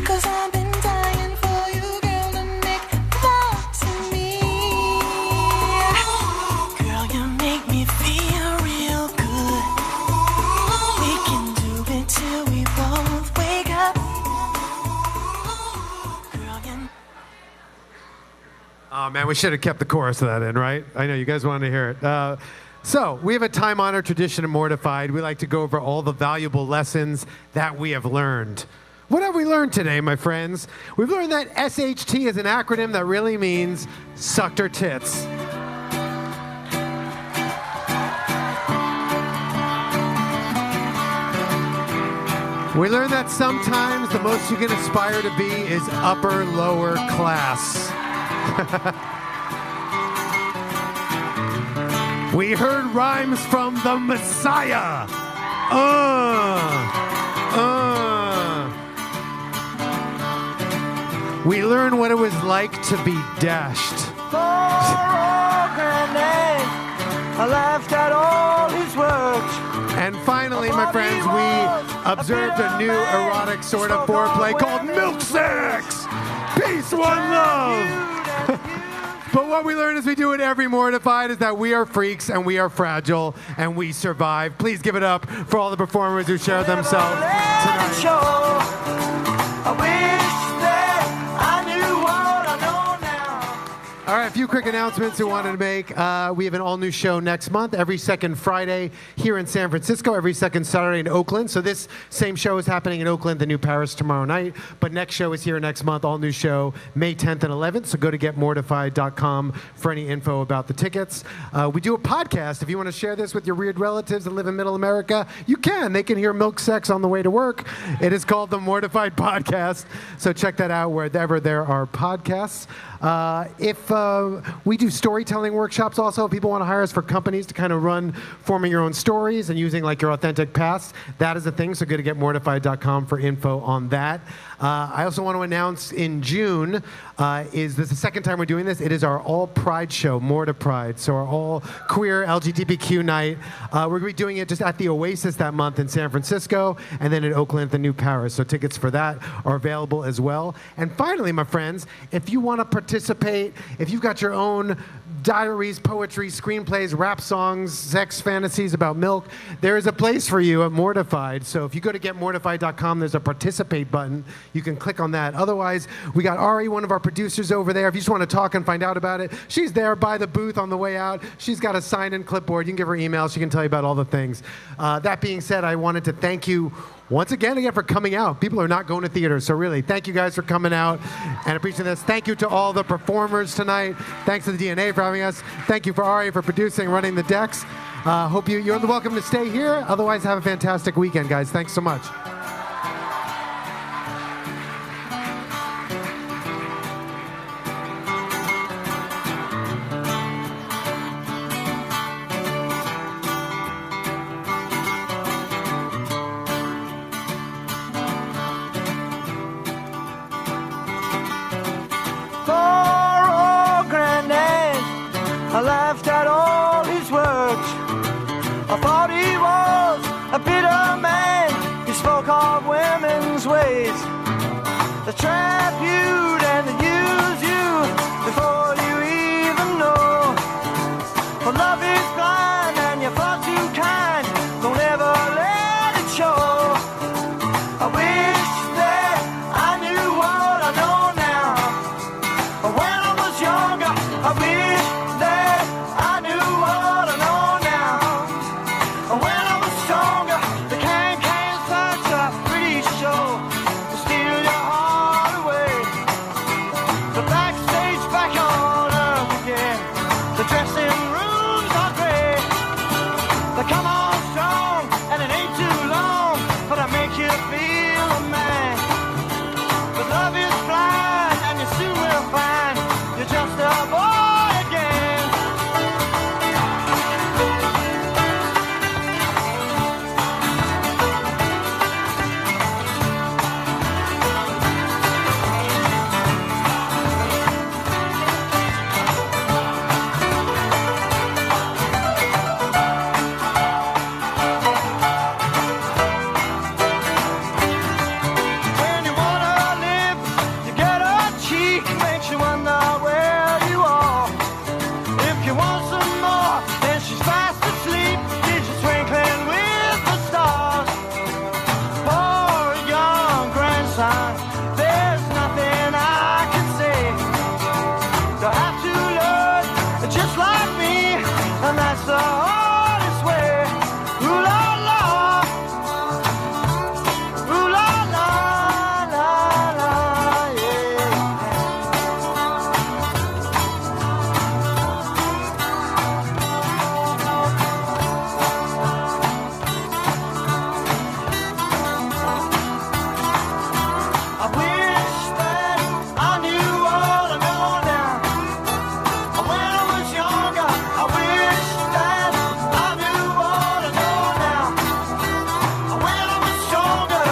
Cause I've been dying for you, girl, to make love to me. Girl, you make me feel real good. We can do it till we both wake up. Oh, man, we should have kept the chorus of that in, right? I know, you guys wanted to hear it. So, we have a time-honored tradition of Mortified. We like to go over all the valuable lessons that we have learned. What have we learned today, my friends? We've learned that SHT is an acronym that really means sucked her tits. We learned that sometimes the most you can aspire to be is upper, lower class. We heard rhymes from the Messiah. We learned what it was like to be dashed. I laughed at all his works. And finally, my friends, we observed a new erotic sort of foreplay called milk sex. Peace, one love. But what we learn as we do it every Mortified is that we are freaks and we are fragile and we survive. Please give it up for all the performers who shared themselves tonight. I wish that I knew what I know now. All right, a few quick announcements we wanted to make. We have an all-new show next month, every second Friday here in San Francisco, every second Saturday in Oakland. So this same show is happening in Oakland, the New Paris tomorrow night. But next show is here next month, all-new show, May 10th and 11th. So go to getmortified.com for any info about the tickets. We do a podcast. If you want to share this with your weird relatives that live in Middle America, you can. They can hear milk sex on the way to work. It is called the Mortified Podcast. So check that out wherever there are podcasts. We do storytelling workshops also. If people want to hire us for companies to kind of run forming your own stories and using like your authentic past, that is a thing. So go to getmortified.com for info on that. I also want to announce in June, is this the second time we're doing this? It is our all pride show, Mortified. So our all queer LGBTQ night. We're going to be doing it just at the Oasis that month in San Francisco and then in Oakland at the New Paris. So tickets for that are available as well. And finally, my friends, if you want to participate, if you've got your own diaries, poetry, screenplays, rap songs, sex fantasies about milk, there is a place for you at Mortified. So if you go to getmortified.com, there's a participate button. You can click on that. Otherwise, we got Ari, one of our producers over there. If you just want to talk and find out about it, she's there by the booth on the way out. She's got a sign-in clipboard. You can give her email. She can tell you about all the things. That being said, I wanted to thank you once again for coming out. People are not going to theaters, so really, thank you guys for coming out and appreciating this. Thank you to all the performers tonight. Thanks to the DNA for having us. Thank you for Ari for producing, running the decks. Hope you're welcome to stay here. Otherwise, have a fantastic weekend, guys. Thanks so much. They trap you and they use you before you even know. For love is blind and you're far too kind. Don't ever let it show. I wish that I knew what I know now. When I was younger, I wish that I knew what I know now. When I was stronger, the can touch a pretty show to steal your heart away. The backstage back on earth again. The dressing rooms are gray. They come on strong and it ain't too long, but I make you feel a man. But love is blind and you soon will find you're just a boy again. When you wanna live, you get a cheek, makes you wonder where you are. If you want some more, then she's fast asleep. She's just twinkling with the stars. Poor young grandson, there's nothing I can say. You'll have to learn just like me, and that's the hardest way. Ooh la la, ooh la la la la, yeah. I wish that I knew what I know now. When I was younger, I wish that I knew what I know now. When I was stronger.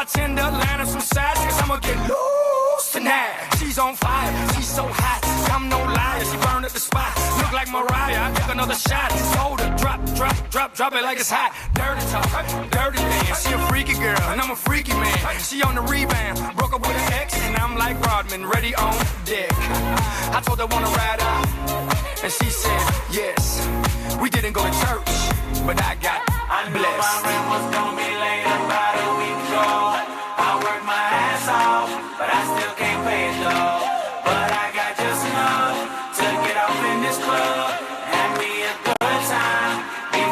bartender, line up some sides, cause I'ma get loose tonight. She's on fire, she's so hot, I'm no liar, she burned at the spot. Look like Mariah, I took another shot. Sold her, drop it like it's hot. Dirty talk, dirty dance. She a freaky girl, and I'm a freaky man. She on the rebound, broke up with an ex, and I'm like Rodman, ready on deck. I told her wanna ride out, and she said yes. We didn't go to church, but I got blessed. My rent was gonna be late about a week ago. I worked my ass off, but I still can't pay it though. But I got just enough to get off in this club. Have me a good time. Be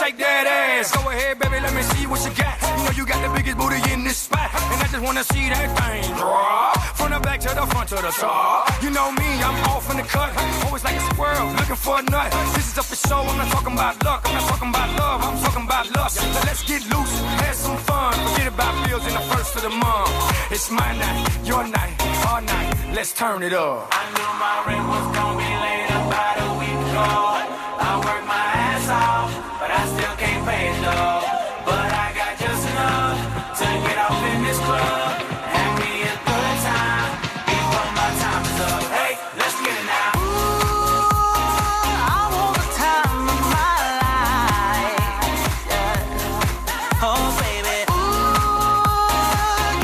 shake that ass. Go ahead, baby, let me see what you got. You know you got the biggest booty in this spot, and I just wanna see that thing drop from the back to the front to the top. You know me, I'm off in the cut, always like a squirrel looking for a nut. This is up for show. I'm not talking about luck. I'm not talking about love. I'm talking about lust. So let's get loose, have some fun. Forget about bills in the first of the month. It's my night, your night, our night. Let's turn it up. I knew my rent was gonna be late about a week ago. I worked my ass off, but I still can't pay it though. But I got just enough to get off in this club. Have me a good time before my time is up. Hey, let's get it now. I want the time of my life. Yeah. Oh, baby. Ooh,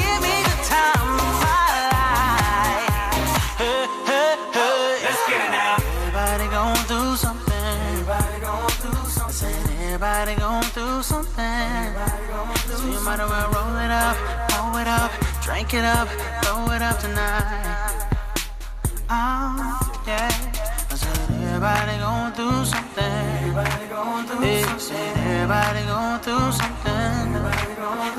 give me the time of my life. Hey, hey, hey. Let's get it now. Everybody gon' do something. Everybody gon' do something. Everybody gon' do something. So you might as well roll it up, blow it up, drink it up, throw it up tonight. Oh, yeah. I said everybody gon' do something. Everybody gon' do something. Everybody gon' do something.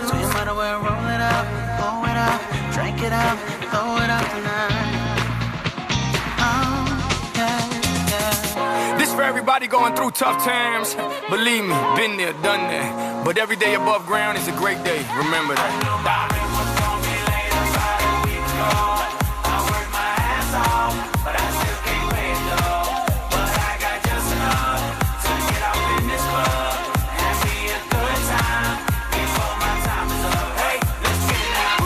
So you might as well roll it up, blow it up, drink it up, throw it up tonight. Oh, yeah, yeah. This for everybody going through tough times. Believe me, been there, done that. But every day above ground is a great day. Remember that. I worked my ass off, but I still can't pay it though. But I got just enough to get off in this club. Have me a good time before my time is up. Hey, let's get it now.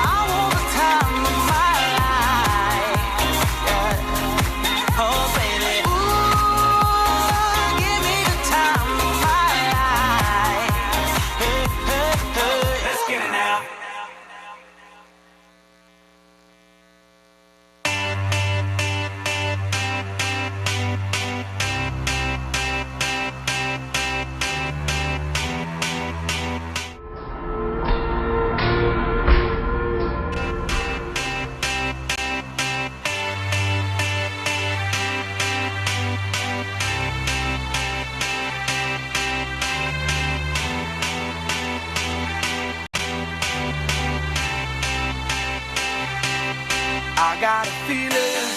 I want the time of my life. Yeah. Oh, baby. Ooh, give me the time of my life. Hey, hey, hey. Let's get it now. I got a feeling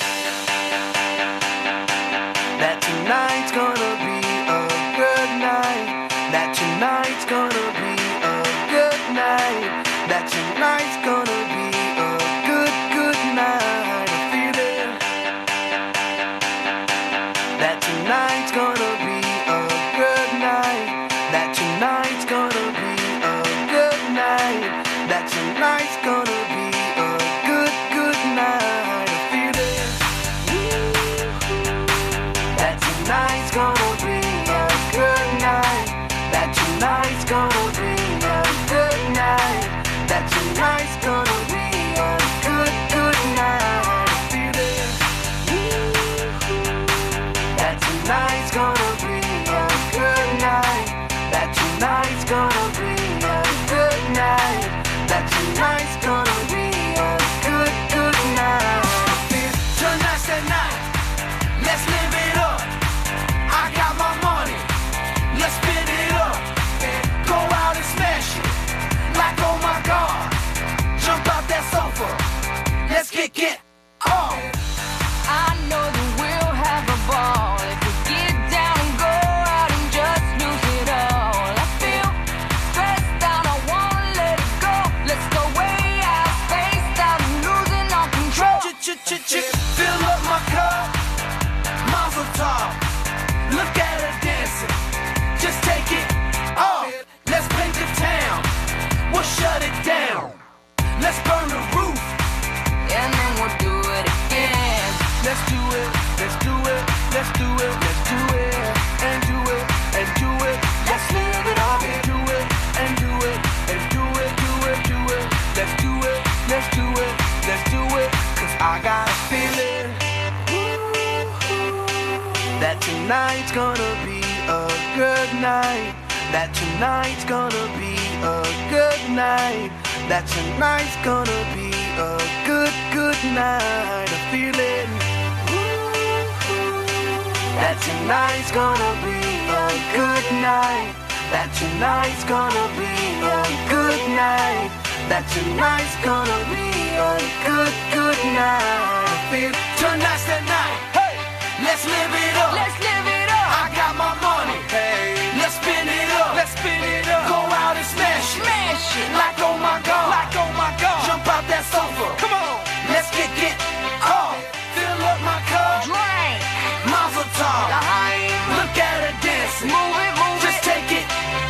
that tonight's gonna be a good night. That tonight's gonna be a good night. That tonight's gonna be a good, good night. A feeling that tonight's gonna be a good night. That tonight's gonna be a good night. That tonight's gonna be a good, good night. A feeling that tonight's gonna be a good night. That tonight's gonna be a good night. That tonight's gonna be a good, good night. A feeling that tonight's gonna be a good night. That tonight's gonna be a good night. That tonight's gonna be a good, good night. Tonight's the night. Let's live it up. I got my money. Let's spin it up. Go out and smash it. Like, oh my God. Jump out that sofa. Let's get on. I know that we'll have a ball if we get down and go out and just lose it all. I feel stressed out, I wanna let it go. Let's go way out, spaced out, and losing all control. Fill up my cup. Mazel tov. Look at her dancing. Just take it off. Let's paint the town. We'll shut it down. Let's burn the roof. And then we'll do it again. Let's do it. Let's do it. Let's do it. Let's do it. And do it. And do it. Let's live it up. And do it. And do it. And do it. Do it. Do it. Let's do it. Let's do it. Let's do it. 'Cause I got a feeling That tonight's gonna be a good night. That tonight's gonna be a good night. That tonight's gonna be a good, good night. A feeling that tonight's gonna be a a good night. That tonight's gonna be a good night. That tonight's gonna be a good night. Tonight's the night. Hey, let's live it up. Let's live it up. I got my money. Hey, let's spin it up. Let's spin it up. Go out and smash it. Smash it. Like oh my God. Like oh my God. Jump out that sofa. Come on. Let's get off. Fill up my cup. Drink. Mazel tov. L'chaim. Look at her dancing. Move it, move Just it. take it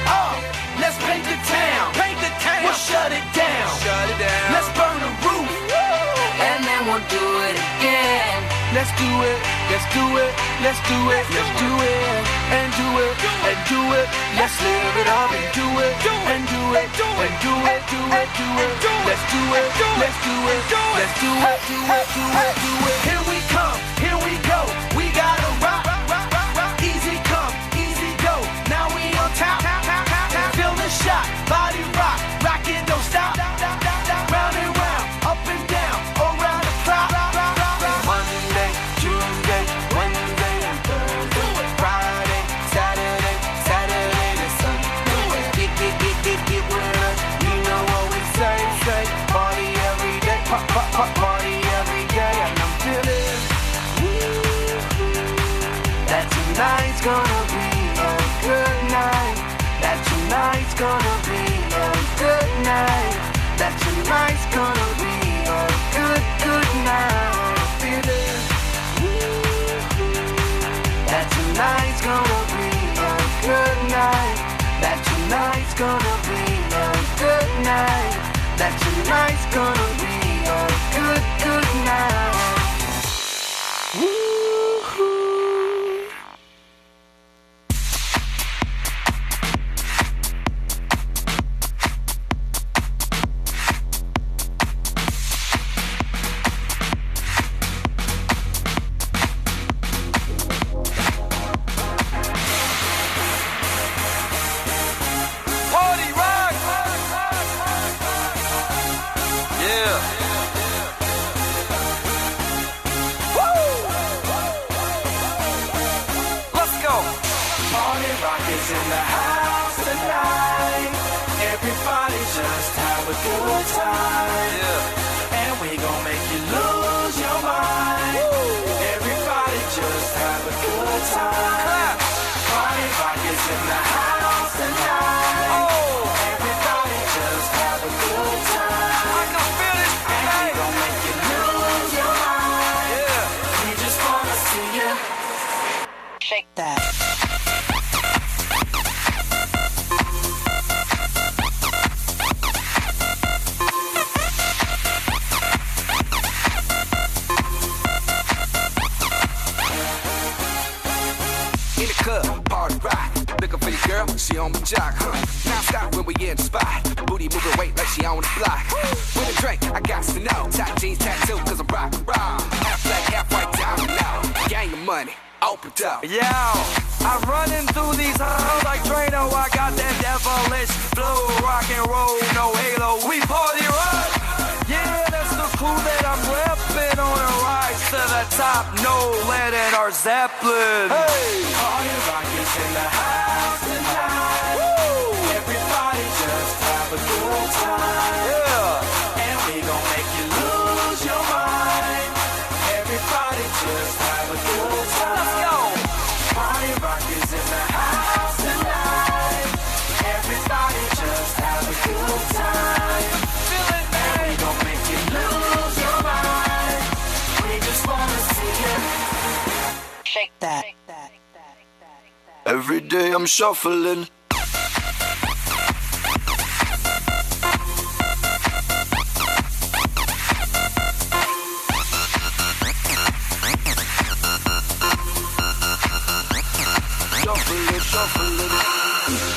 off. Let's paint the town. Paint the town. We'll shut it down. Shut it down. Let's burn the roof. And then we'll do it again. Let's do it. Let's do it. Let's do it. Let's do it. And do it. And do it. Let's live it up and do it. And do it. And do it. Do it. Do it. Let's do it. Let's do it. Let's do it. Do it. Do it. Do it. Here we come. Here we go. We gotta rock. Easy come. Easy go. Now we on top. Feel the shot. Body rock. Rock it. Don't stop. Round and round. Up and down. Around the clock. Monday, Tuesday, Wednesday, and Thursday. Friday, Saturday, Saturday to Sunday. Get with us. You know what we say. Party every day. Party every day. And I'm feeling that tonight's gonna be a good night. That tonight's gonna be a good night. That tonight's gonna be a good night. Feeling that tonight's gonna be a good night. That tonight's gonna be a good night. That tonight's gonna be a good night. Party rock! Yeah. Woo! Let's go. Party rock is in the house tonight. Everybody just have a good time. Yeah. And we gon' make you lose your mind. Everybody just have a good time. Party rock is in the house tonight. Everybody just have a good time. I can feel it. And we gon' make you lose your mind. Yeah. We just wanna see you Shake that. in the club, party rock. Looking for your girl, she on my jock, huh? Now stop when we in the spot. Booty moving weight like she on the block. With a drink, I got to know. Tight jeans, tattoo, cause I'm rock and roll. Half black, half white, diamond now. Gang of money, open up. Yo, I'm running through these halls like Drano. I got that devilish flow, rock and roll, no halo. We party rock. Yeah, that's the crew that I'm repping on a rise to the top. No lead in our Zeppelin. Hey, party rock is in the house tonight. Woo! Everybody just have a good time. Yeah, and we gon' make you lose your mind. Everybody just have a good time. Let's go. Party rock is in the house tonight. Everybody just have a good time. Feel it, man. And we gon' make you lose your mind. We just wanna see you shake that. Every day I'm shuffling.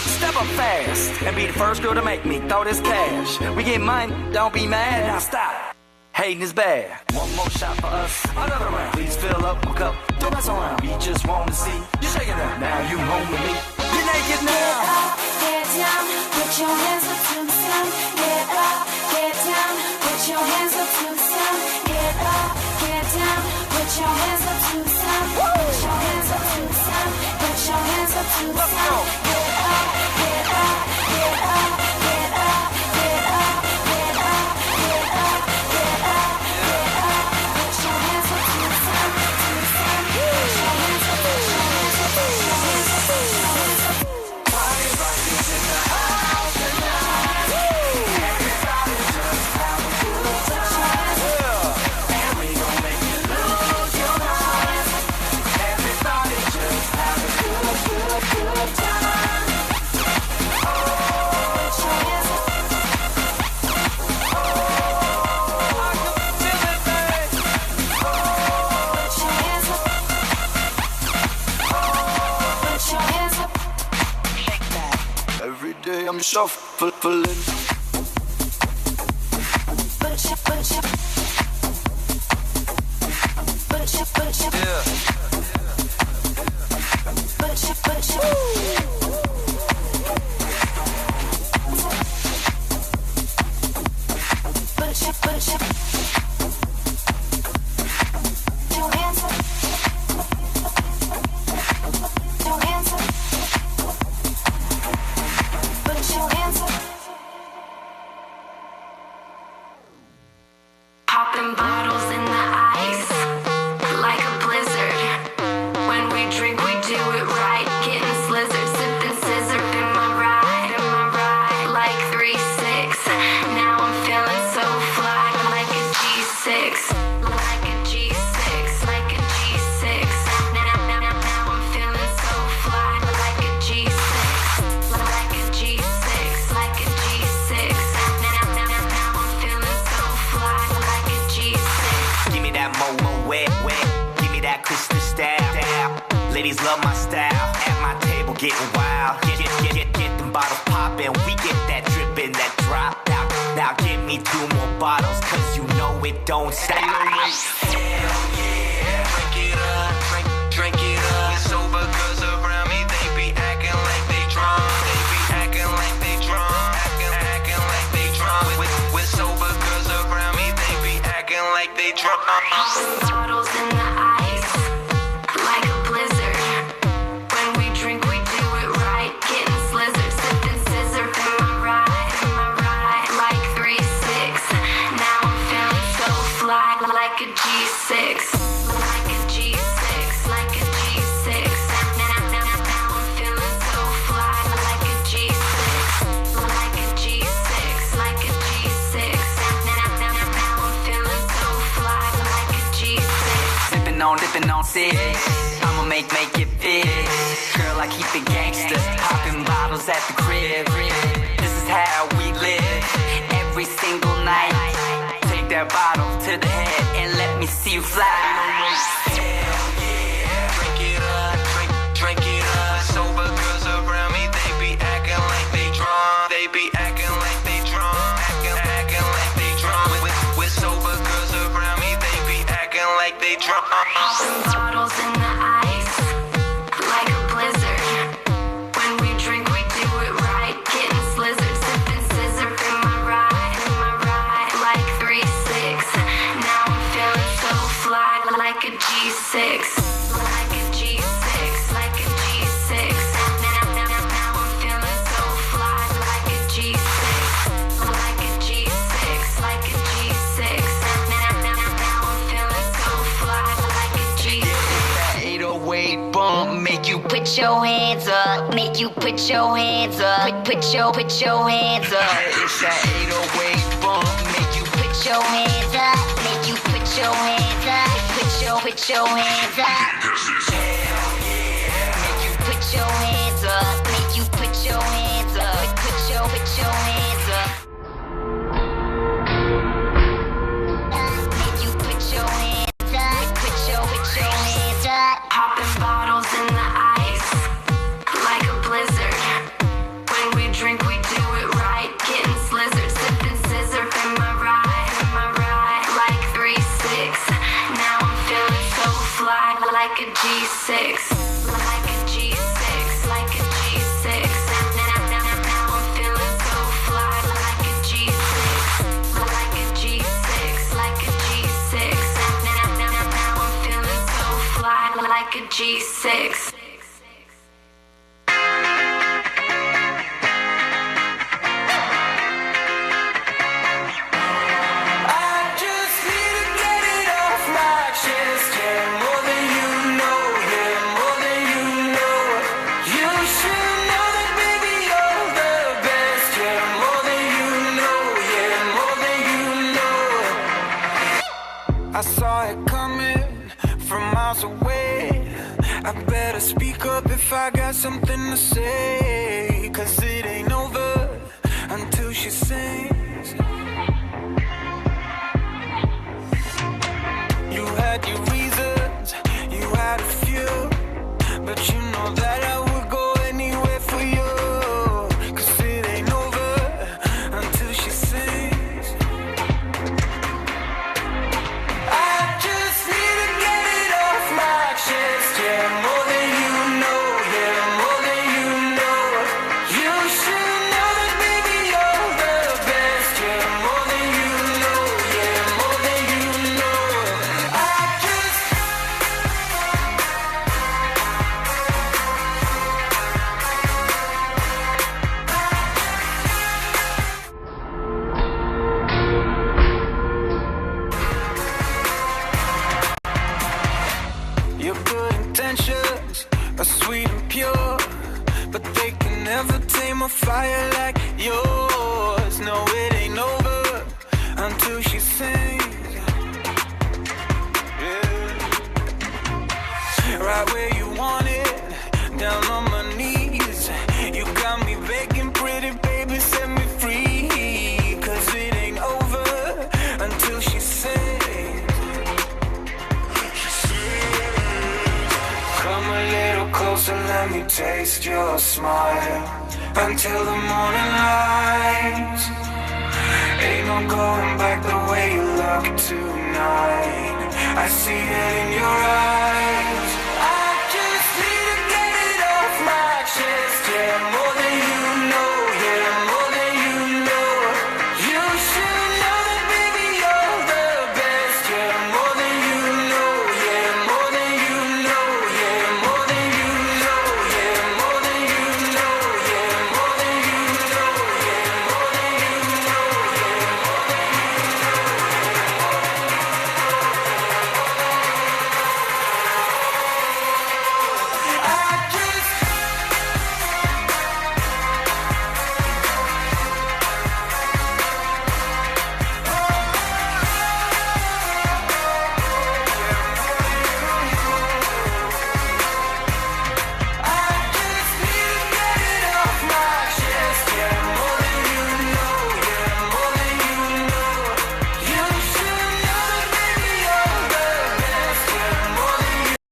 Step up fast and be the first girl to make me throw this cash. We get money, don't be mad. Now stop. Hating is bad. One more shot for us, another round. Please fill up my cup, don't mess around. We just want to see you shaking up. Now you home with me. You're naked now. Get up, get down, put your hands up to the sound. Get up, get down, put your hands up to the sound. Get up, get down, put your hands up to the sound. Put your hands up to the sound. Put your hands up to the sound. shuffling. Popping bottles in the ice, like a blizzard. When we drink, we do it right. Getting slizzard, sipping scissor in my ride, like 3-6. Now I'm feeling so fly, like a G6, like a G6, like a G6. Now I'm feeling so fly, like a G6, like a G6, like a G6. Now I'm feeling so fly, like a G6. Give me that mo wet. Give me that crystal style. Ladies love my style. At my table getting wild. Get them bottles poppin'. We get that drippin', that drop. Now give me 2 more bottles, cause you know it don't stop. Hell yeah, drink it up, drink it up. Sober girls around me, they be acting like they drunk. They be acting like they drunk, acting like they drunk. With sober girls around me, they be acting like they drunk. Bottles in the ice, like a blizzard. When we drink, we do it right. Getting slizzard, sipping scissor in my ride, like 3-6. Now I'm feeling so fly, like a G6, like a G6, like a G6. Now I'm feeling so fly, like a G6, like a G6, like a G6. Now I'm feeling so fly, like a G6. Dipping on six. I'ma make it fit. Girl, I keep it gangster. Popping bottles at the crib. This is how we live. Every single night. Take that bottle to the head and let me see you fly. Hell yeah, drink it up, drink it up. Sober girls around me, they be acting like they drunk. They be acting like they drunk, acting like they drunk. With sober girls around me, they be acting like they drunk. Bottles in the ice, like a blizzard. When we drink, we do it right. Getting slizzard, sipping scissor in my ride, like 3-6. Now I'm feeling so fly, like a G6, like a G6, like a G6. Now I'm feeling so fly, like a G6, like a G6, like a G6. Now I'm feeling so fly, like a G6. That 808 bump make you put your hands up. Make you put your hands up. Put your hands up. It's that 808 bump make you put your hands up. Make you put your hands up. Put your hands up. Hell yeah, make you put your hands up. Make you put your hands up. Put your hands up. Make you put your hands up. Put your hands up. Popping bottles in the ice, like a blizzard. When we drink, we do it right. Getting slizzard, sipping scissor in my ride, like 3-6. Now I'm feeling so fly, like a G6, like a G6, like a G6. Now I'm feeling so fly, like a G6, like a G6, like a G6. Now I'm feeling so fly, like a G6. I just need to get it off my chest. Yeah, more than you know, yeah, more than you know. You should know that, baby, you're the best. Yeah, more than you know, yeah, more than you know. I saw it coming from miles away. I better speak up if I got something to say. 'Cause it ain't over until she sings. You had your reasons, you had a few, but you know that I would go anywhere for you. 'Cause it ain't over until she sings. Yeah. Right where you want it, down on my knees. You got me begging, pretty baby, set me free. 'Cause it ain't over until she sings. Come a little closer, let me taste your smile. Until the morning light. Ain't no going back the way you look tonight. I see it in your eyes.